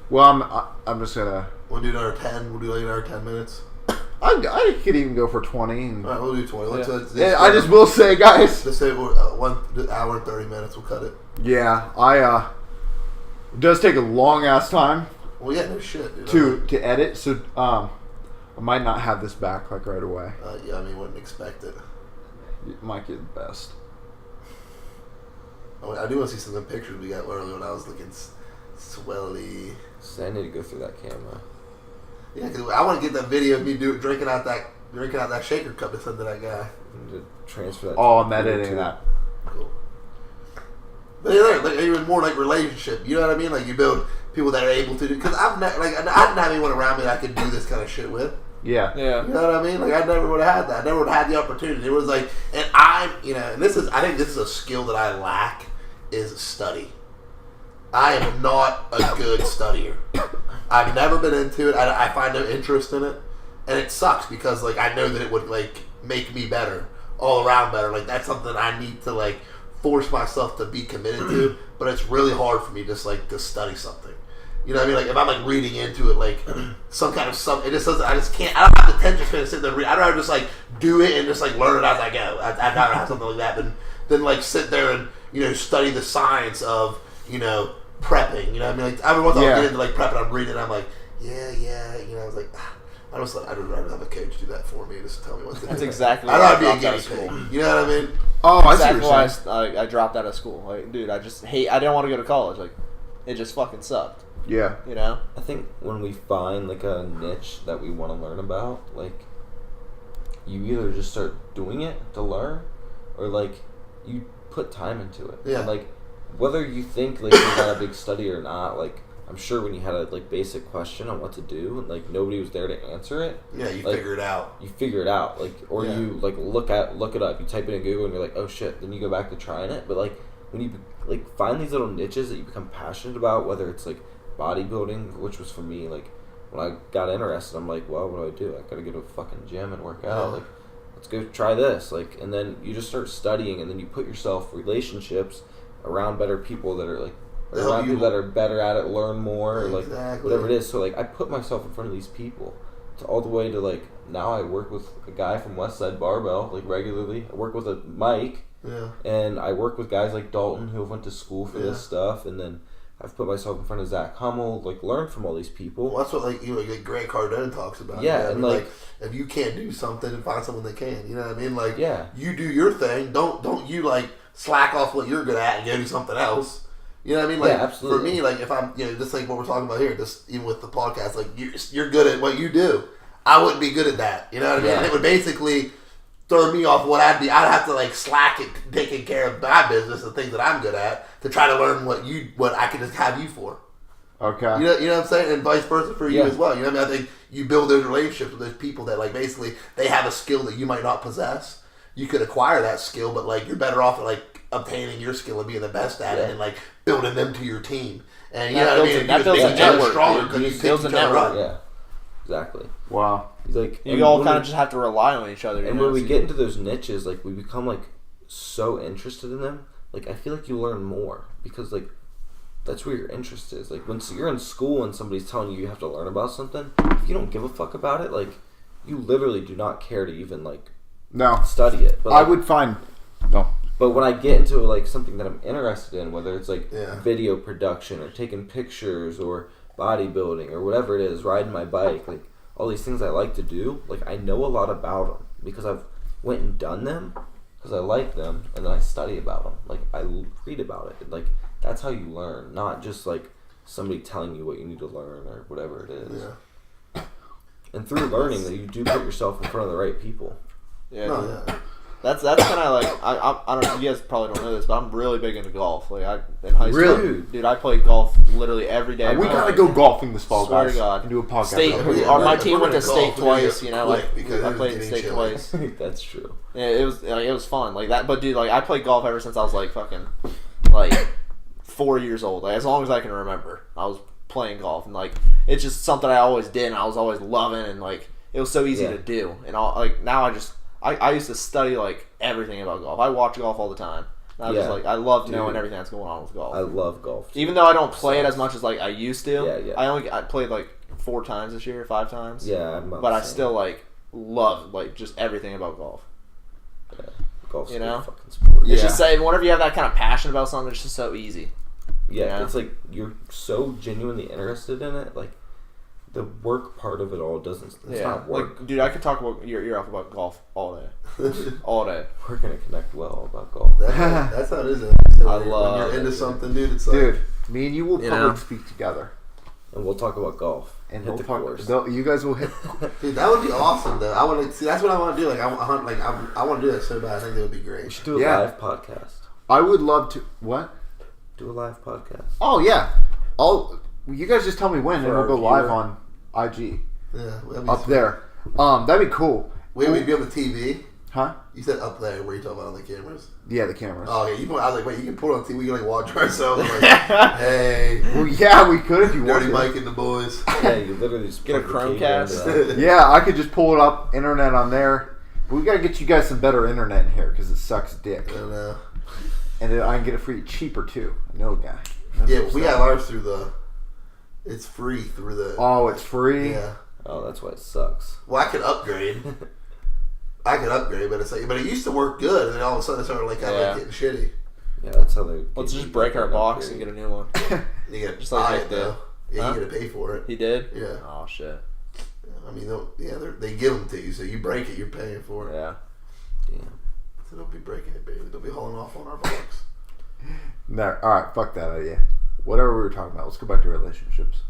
Well, I'm just gonna. We'll do another 10. We'll do like another 10 minutes. I could even go for 20. And, all right, we'll do 20. I just will say, guys. Let's say 1 hour and 30 minutes. We'll cut it. Yeah, it does take a long ass time. Well, yeah, no shit, dude. To edit, so I might not have this back like right away. Yeah, I mean, wouldn't expect it. It might get the best. I do want to see some of the pictures we got earlier when I was looking swelly. So I need to go through that camera. Yeah, because I want to get that video of me drinking out that shaker cup to send to that guy. I need to transfer that. Oh, I'm editing that. Cool. But yeah, like even more like relationship. You know what I mean? Like you build people that are able to do. Because I didn't have anyone around me that I could do this kind of shit with. Yeah. Yeah. You know what I mean? Like I never would have had that. I never would have had the opportunity. It was like, and I think this is a skill that I lack is study. I am not a good studier. I've never been into it. I find no interest in it, and it sucks because like I know that it would like make me better, all around better. Like that's something I need to like force myself to be committed to. But it's really hard for me just like to study something. You know what I mean? Like if I'm like reading into it, like some kind of it just doesn't. I just can't. I don't have the attention span to sit there and read. I'd rather just like do it and just like learn it as I go. I'd rather have something like that than like sit there and study the science of prepping. You know what I mean? Like every once I get into like prepping, I'm reading. I'm like, yeah. I was like, I'd rather have a coach do that for me, just tell me what to do. That's exactly. I'd rather be a guinea pig. You know what I mean? Oh, I see exactly why I dropped out of school. Like, dude, I didn't want to go to college. Like, it just fucking sucked. Yeah. I think when we find like a niche that we want to learn about, like, you either just start doing it to learn, or like you put time into it. Yeah. And, like, whether you think like you're not a big studier or not, like I'm sure when you had a like basic question on what to do and like nobody was there to answer it. Yeah, you like, figure it out. You figure it out, like, or you like look it up. You type it in Google and you're like, oh shit. Then you go back to trying it. But like when you like find these little niches that you become passionate about, whether it's like bodybuilding, which was for me like when I got interested, I'm like, well, what do? I gotta go to a fucking gym and work out. Like, let's go try this. Like, and then you just start studying, and then you put yourself relationships around better people that are like around people that are better at it, learn more, or like whatever it is. So like I put myself in front of these people, to all the way to like now I work with a guy from Westside Barbell like regularly. I work with a Mike, and I work with guys like Dalton who went to school for this stuff, and then I've put myself in front of Zach Hummel, like learn from all these people. Well, that's what like Grant Cardone talks about. Yeah, and like if you can't do something, then find someone that can. You know what I mean? Like you do your thing. Don't you like slack off what you're good at and go do something else. You know what I mean? Like absolutely. For me, like if I'm just like what we're talking about here, just even with the podcast, like you're good at what you do. I wouldn't be good at that. You know what I mean? And it would basically throw me off what I'd be. I'd have to like slack it, taking care of my business and things that I'm good at to try to learn what I can just have you for. Okay. You know what I'm saying? And vice versa for you as well. You know what I mean? I think you build those relationships with those people that like basically they have a skill that you might not possess. You could acquire that skill, but like you're better off at like obtaining your skill and being the best at it and like building them to your team. And you know what I mean? That builds a network. Stronger because you build a network. Yeah. Exactly. Wow. He's like you all kind of just have to rely on each other. And when we get into those niches, like we become like so interested in them. Like I feel like you learn more because like that's where your interest is. Like, when you're in school and somebody's telling you have to learn about something, if you don't give a fuck about it, like, you literally do not care to even, like, study it. But, like, I would find... No. But when I get into, like, something that I'm interested in, whether it's, like, Yeah. video production or taking pictures or bodybuilding or whatever it is, riding my bike, like, all these things I like to do, like, I know a lot about them because I've went and done them because I like them, and then I study about them. Like, I read about it. Like, that's how you learn, not just, like, somebody telling you what you need to learn or whatever it is. Yeah. And through learning, that you do put yourself in front of the right people. Yeah. No, yeah. That's kind of like I don't know, you guys probably don't know this, but I'm really big into golf. Like in high school, Really? dude, I played golf literally every day. We gotta go golfing this fall, Swear guys. to God. And do a podcast. State, my team went to state twice. You know, like because I played state twice. That's true. Yeah, it was fun like that. But dude, like I played golf ever since I was like fucking like 4 years old. Like as long as I can remember, I was playing golf, and like it's just something I always did, and I was always loving, and like it was so easy to do. And all like now I used to study like everything about golf. I watch golf all the time. And I was just like, I love knowing everything that's going on with golf. I love golf too. Even though I don't play it as much as like I used to. Yeah. I played like 4 times this year, 5 times. Yeah, but I still like love like just everything about golf. Yeah, golf's you know? a fucking sport. It's just saying whenever you have that kind of passion about something, it's just so easy. Yeah, you know? it's like you're so genuinely interested in it, like. The work part of it all doesn't. It's not work. Like, dude, I could talk about your ear off about golf all day, all day. We're gonna connect well about golf. That's how it is. I love when you're into something, dude. It's Dude, like, me and you will public speak together, and we'll talk about golf. and hit we'll the talk. course. You guys will hit. dude, that would be awesome. Though I want to see. That's what I want to do. Like I want to do that so bad. I think that would be great. We should do a live podcast. I would love to. What? Do a live podcast. Oh yeah. You guys just tell me when, and we'll go live on IG. Yeah, Up there. That'd be cool. Wait, we'd be on the TV? Huh? You said up there. Where you talking about on the cameras? Yeah, the cameras. Oh, yeah. I was like, wait, you can put it on TV. We can like watch ourselves. Like, hey, Well, yeah, we could if you Dirty wanted. Mike and the boys. Yeah, you literally just Get a plug the cable Chromecast. into that. Yeah, I could just pull it up, internet on there. But we gotta get you guys some better internet in here because it sucks dick. I don't know. And I can get it for you cheaper too. I know a guy. Yeah, we have ours through the. It's free through the. Oh, it's free. Yeah. Oh, that's why it sucks. Well, I could upgrade. But it's like, but it used to work good, and then all of a sudden it started like kind of like getting shitty. Yeah, that's how they. Let's just break our box and get a new one. You gotta Just buy like it Nick did. though. Yeah, Huh? you gotta pay for it. He did? Yeah. Oh shit. I mean, they give them to you, so you break it, you're paying for it. Yeah. Damn. So don't be breaking it, baby. Don't be hauling off on our box. No, all right, fuck that idea. Whatever we were talking about, let's go back to relationships.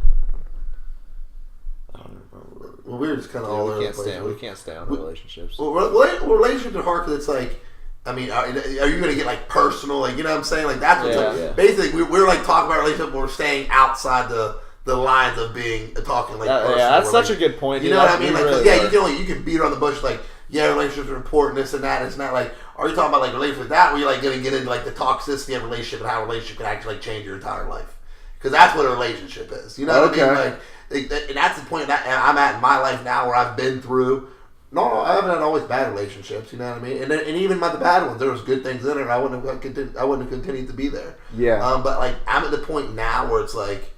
I don't remember. Well, we were just kind of Yeah, all we over the can't place. stand. We can't stay on relationships. Well, relationships are hard because it's like, I mean, are you going to get like personal? Like, you know what I'm saying? Like that's what's like, basically we're like talking about relationships, but we're staying outside the lines of being talking like. Personal, that's such a good point. You know what I mean? Like, really you can beat around the bush. Like, yeah, relationships are important. This and that. It's not like. Are you talking about like relationships with that? Where you're like going to get into like the toxicity of a relationship and how a relationship can actually like change your entire life? Because that's what a relationship is. You know what I mean? Like, and that's the point that I'm at in my life now, where I've been through. No, I haven't had always bad relationships. You know what I mean? And even by the bad ones, there was good things in it. I wouldn't have continued to be there. Yeah. But like, I'm at the point now where it's like,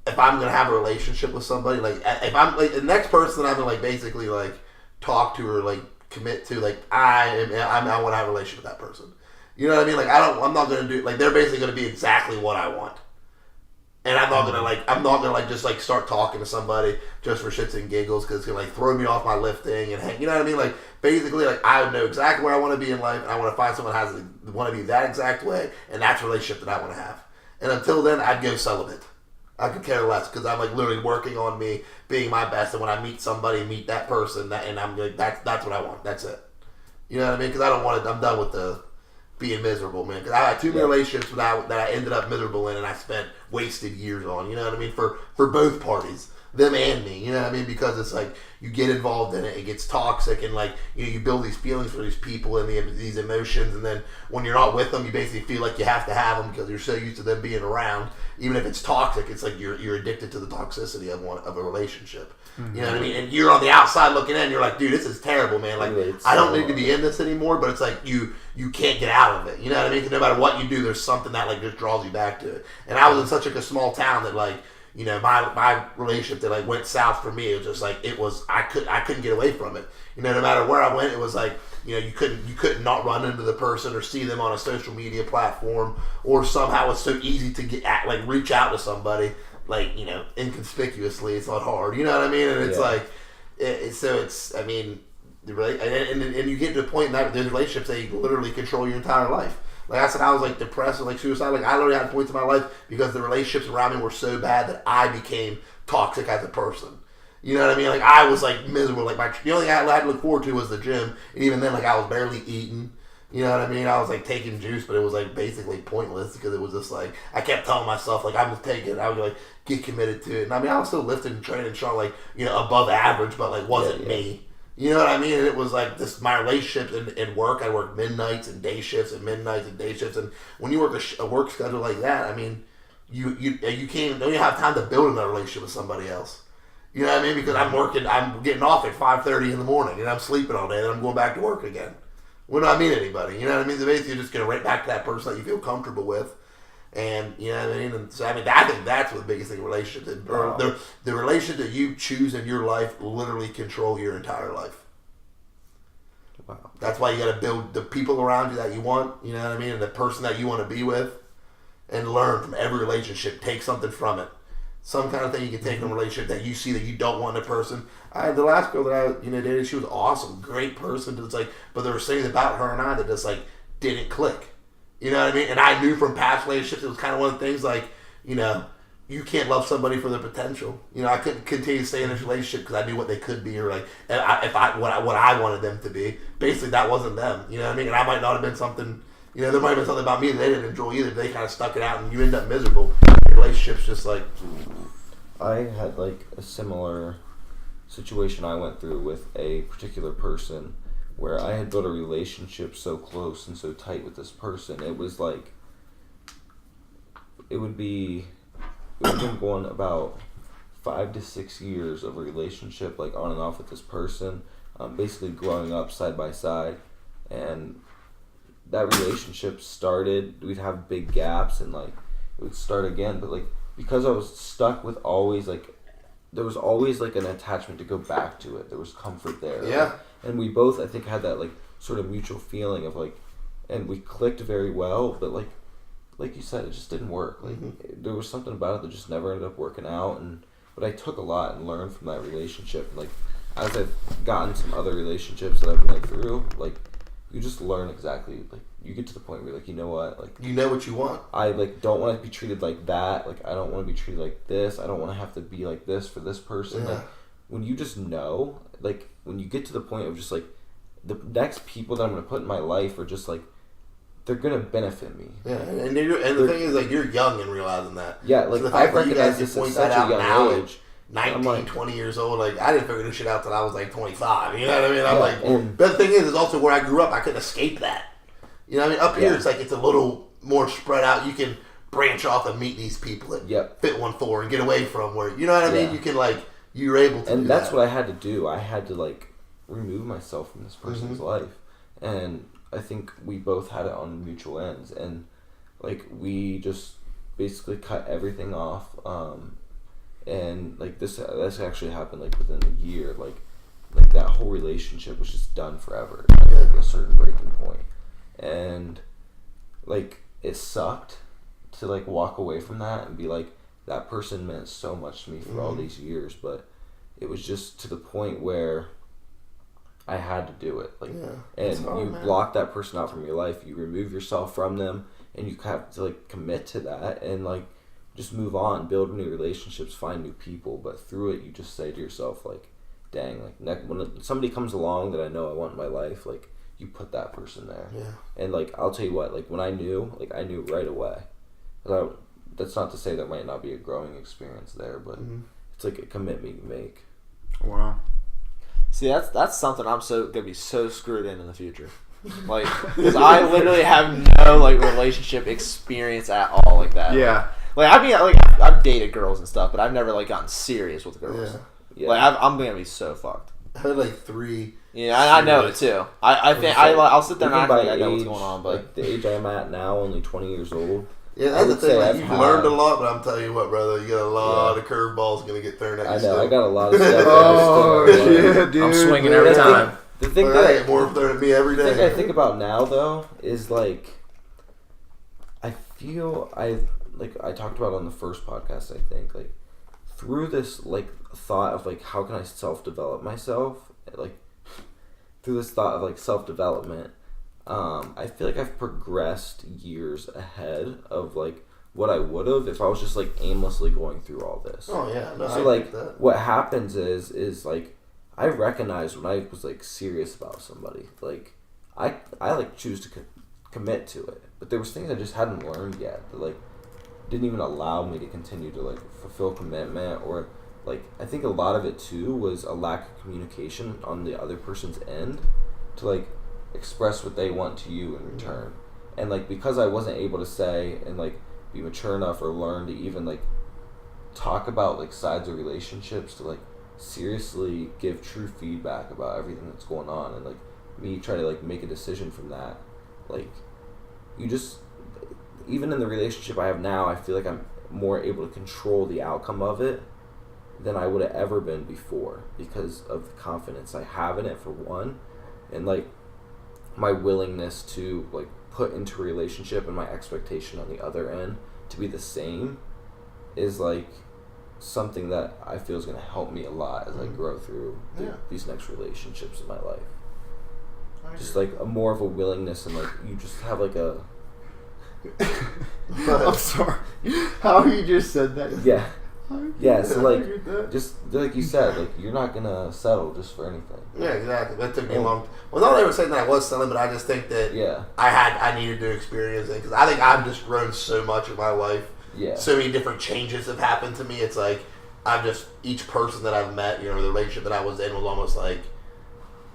if I'm gonna have a relationship with somebody, like if I'm like the next person I'm gonna like basically like talk to or like commit to, like I want to have a relationship with that person. You know what I mean? Like I'm not gonna do like they're basically gonna be exactly what I want. And I'm not gonna just like start talking to somebody just for shits and giggles because it's gonna like throw me off my lifting and hang. You know what I mean? Like basically, like I know exactly where I want to be in life, and I want to find someone who want to be that exact way, and that's the relationship that I want to have. And until then, I'd go celibate. I could care less because I'm like literally working on me being my best, and when I meet somebody, that person, and I'm like that's what I want. That's it. You know what I mean? Because I don't want to. I'm done with the being miserable, man. Because I had 2 relationships that I ended up miserable in, and I spent wasted years on. You know what I mean? For both parties, them and me. You know what I mean? Because it's like you get involved in it, it gets toxic, and like you build these feelings for these people and these emotions, and then when you're not with them, you basically feel like you have to have them because you're so used to them being around. Even if it's toxic, it's like you're addicted to the toxicity of a relationship. Mm-hmm. You know what I mean? And you're on the outside looking in, you're like, dude, this is terrible, man. Like, I don't need to be in this anymore, but it's like you can't get out of it. You know what I mean? Because no matter what you do, there's something that like just draws you back to it. And I was in such like a small town that like, you know, my relationship that like went south for me, it was just like I couldn't get away from it. You know, no matter where I went, it was like, you know, you couldn't not run into the person or see them on a social media platform, or somehow it's so easy to reach out to somebody, like, you know, inconspicuously. It's not hard, you know what I mean? And it's I mean, and you get to the point in that there's relationships that you literally control your entire life. Like I said, I was like depressed and like suicide. Like I literally had points in my life because the relationships around me were so bad that I became toxic as a person. You know what I mean? Like I was like miserable. Like the only thing I had to look forward to was the gym, and even then, like I was barely eating. You know what I mean? I was like taking juice, but it was like basically pointless because it was just like I kept telling myself like I'm just taking it. I would like get committed to it, and I mean I was still lifting and training, strong, like, you know, above average, but like wasn't me. You know what I mean? And it was like this, my relationships and work. I worked midnights and day shifts and midnights and day shifts. And when you work a work schedule like that, I mean, you don't even have time to build another relationship with somebody else. You know what I mean? Because I'm getting off at 5:30 in the morning, and I'm sleeping all day, and I'm going back to work again. We're not meeting anybody. You know what I mean? So basically, you're just going right back to that person that you feel comfortable with. And you know what I mean? And so I mean, I think that's what the biggest thing in relationships is. The relationship that you choose in your life literally control your entire life. Wow. That's why you got to build the people around you that you want, you know what I mean? And the person that you want to be with, and learn from every relationship. Take something from it. Some kind of thing you can take from a relationship that you see that you don't want in a person. The last girl that I dated, she was awesome, great person. It's like, but there were things about her and I that just like didn't click. You know what I mean? And I knew from past relationships, it was kind of one of the things like, you know, you can't love somebody for their potential. You know, I couldn't continue to stay in this relationship because I knew what they could be, or like, what I wanted them to be. Basically, that wasn't them. You know what I mean? And I might not have been something, you know, there might have been something about me that they didn't enjoy either. They kind of stuck it out, and you end up miserable. Relationships just like... I had like a similar situation I went through with a particular person, where I had built a relationship so close and so tight with this person. It was like, it would have been going about 5 to 6 years of a relationship, like on and off with this person, basically growing up side by side. And that relationship started, we'd have big gaps, and like it would start again, but like because I was stuck with always like, there was always like an attachment to go back to it. There was comfort there. Yeah. Like, and we both, I think, had that like sort of mutual feeling of like, and we clicked very well, but like you said, it just didn't work. Like there was something about it that just never ended up working out. But I took a lot and learned from that relationship. And like as I've gotten some other relationships that I've went through, like you just learn exactly, like you get to the point where you're like, you know what, like you know what you want. I like don't want to be treated like that. Like I don't want to be treated like this. I don't want to have to be like this for this person. Yeah. Like when you just know, like when you get to the point of just like the next people that I'm going to put in my life are just like, they're going to benefit me. Yeah, and the thing is, like, you're young in realizing that. Yeah, like, so I recognize this at such a young age. 19, like, 20 years old, like, I didn't figure this shit out till I was, like, 25. You know what I mean? I'm like, but the thing is also where I grew up, I couldn't escape that. You know what I mean? Up here, it's like, it's a little more spread out. You can branch off and meet these people that fit 1-4 and get away from where, you know what I mean? You can, like, you're able to and do that's that. what I had to do. I had to, like, remove myself from this person's life. And I think we both had it on mutual ends, and like we just basically cut everything off, and like this actually happened like within a year. Like that whole relationship was just done forever at like a certain breaking point. And like it sucked to like walk away from that and be like, that person meant so much to me for all these years, but it was just to the point where I had to do it. Like, and you block that person out from your life. You remove yourself from them, and you have to like commit to that and like just move on, build new relationships, find new people. But through it, you just say to yourself like, "Dang!" Like when somebody comes along that I know I want in my life, like you put that person there. Yeah. And like I'll tell you what, like when I knew right away. that's not to say there might not be a growing experience there, but it's like a commitment you make. Wow. See, that's something I'm gonna be so screwed in the future. Like, because I literally have no like relationship experience at all like that. Yeah. Like I mean, like I've dated girls and stuff, but I've never like gotten serious with girls. Yeah. Like I'm gonna be so fucked. I had like 3. Yeah, I know it too. I think I'll sit there and act like I know what's going on, but like the age I'm at now, only 20 years old. Yeah, that's the thing. Like, you've learned a lot, but I'm telling you what, brother, you got a lot of curveballs going to get thrown at you. I know. Still. I got a lot of stuff. Yeah, dude. I'm swinging every time. The thing that I get more thrown at me every day. The thing I think about now, though, is like I talked about on the first podcast. I think like through this like thought of like how can I self-develop myself, like through this thought of like self-development. I feel like I've progressed years ahead of like what I would have if I was just like aimlessly going through all this. Oh yeah, no, so like what happens is like I recognize when I was like serious about somebody, like I like choose to commit to it, but there was things I just hadn't learned yet that like didn't even allow me to continue to like fulfill commitment, or like I think a lot of it too was a lack of communication on the other person's end to like express what they want to you in return. And like because I wasn't able to say and like be mature enough or learn to even like talk about like sides of relationships to like seriously give true feedback about everything that's going on, and like me try to like make a decision from that, like you just even in the relationship I have now, I feel like I'm more able to control the outcome of it than I would have ever been before because of the confidence I have in it, for one, and like my willingness to like put into a relationship and my expectation on the other end to be the same is like something that I feel is going to help me a lot as I grow through these next relationships in my life. Just like a more of a willingness, and like you just have like a I'm sorry. How you just said that? Yeah. Yeah, so like, just like you said, like you're not gonna settle just for anything. Yeah, exactly. That took me a long. Well, not ever saying that I was selling, but I just think that I needed to experience it, because I think I've just grown so much in my life. Yeah. So many different changes have happened to me. It's like I've just each person that I've met, the relationship that I was in was almost like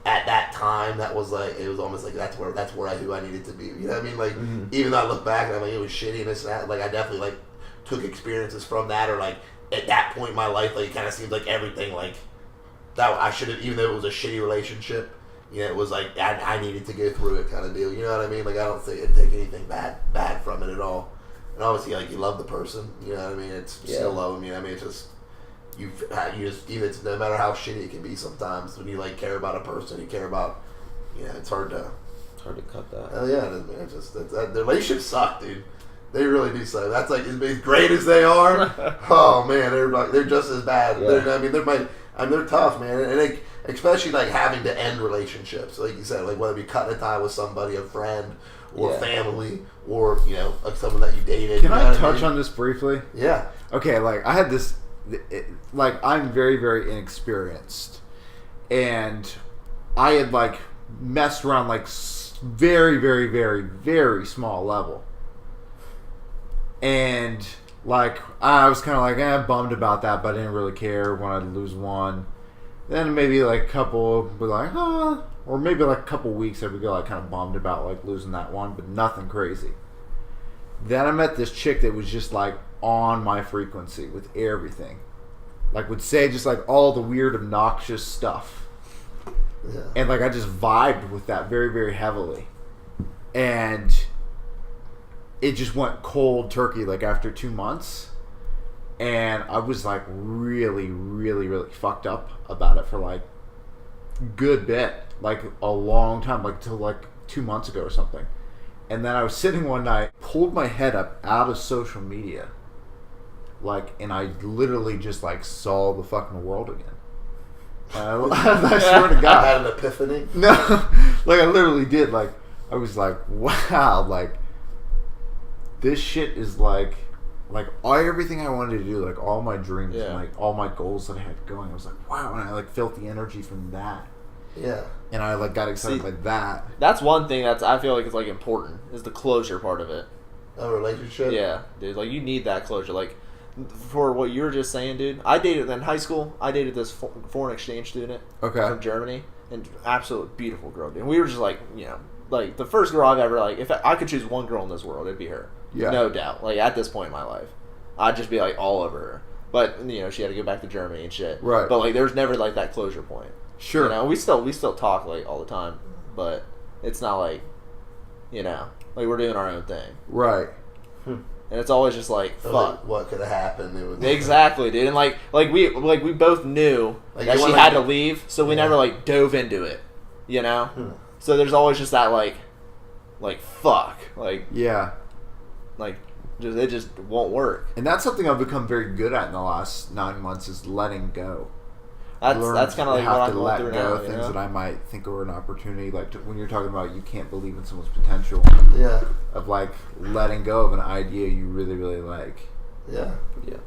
at that time that was like it was almost like that's where I knew I needed to be. You know what I mean? Like even though I look back and I'm like it was shitty and this and that, like I definitely like took experiences from that, or like at that point in my life, like it kind of seems like everything like that I should have, even though it was a shitty relationship, it was like I needed to go through it kind of deal. You know what I mean? Like I don't think it'd take anything bad from it at all. And obviously, like you love the person, you know what I mean? It's still love them. You know what I mean? It's just you just even it's no matter how shitty it can be sometimes when you like care about a person, you care about it's hard to cut that. Oh yeah, man. It's just the relationships suck, dude. They really do suck. That's like as great as they are. Oh man, they're just as bad. Yeah. They're tough, man, and they, especially like having to end relationships, like you said, like whether it be cutting a tie with somebody, a friend, or family, or like someone that you dated. Can I touch on this briefly? Yeah. Okay, like I had this, like I'm very, very inexperienced, and I had like messed around like very, very, very, very small level. And like I was kind of like bummed about that, but I didn't really care when I'd lose one. Then maybe like a couple would be like, or maybe like a couple weeks I would go like kind of bummed about like losing that one, but nothing crazy. Then I met this chick that was just like on my frequency with everything, like would say just like all the weird obnoxious stuff, and like I just vibed with that very, very heavily, and it just went cold turkey like after 2 months, and I was like really, really, really fucked up about it for like good bit, like a long time, like till like 2 months ago or something. And then I was sitting one night, pulled my head up out of social media, like, and I literally just like saw the fucking world again. I swear to God, I had an epiphany. No, like I literally did. Like I was like, wow, like this shit is like everything I wanted to do, like all my dreams and like all my goals that I had going. I was like, wow, and I like felt the energy from that. Yeah. And I like got excited by that. That's one thing that's I feel like is like important, is the closure part of it. A relationship? Yeah, dude. Like, you need that closure. Like, for what you were just saying, dude, I dated, in high school, I dated this foreign exchange student from Germany. And absolute beautiful girl, dude. And we were just like, you know, like, the first girl I've ever, like, if I could choose one girl in this world, it'd be her. Yeah. No doubt. Like, at this point in my life. I'd just be, like, all over her. But, you know, she had to go back to Germany and shit. Right. But, like, there was never, like, that closure point. Sure. You know, we still talk, like, all the time. But it's not like, you know, like, we're doing our own thing. Right. And it's always just like, So fuck. like, what could have happened? It was Exactly, dude. And, like we both knew that she had to leave, so we never, like, dove into it. You know? So there's always just that, like, fuck. Like, yeah. Like, it just won't work. And that's something I've become very good at in the last 9 months is letting go. That's kind of like what I'm going through now. Things that I might think are an opportunity, like when you're talking about you can't believe in someone's potential. Yeah. Of like letting go of an idea you really, really like. Yeah. Yeah.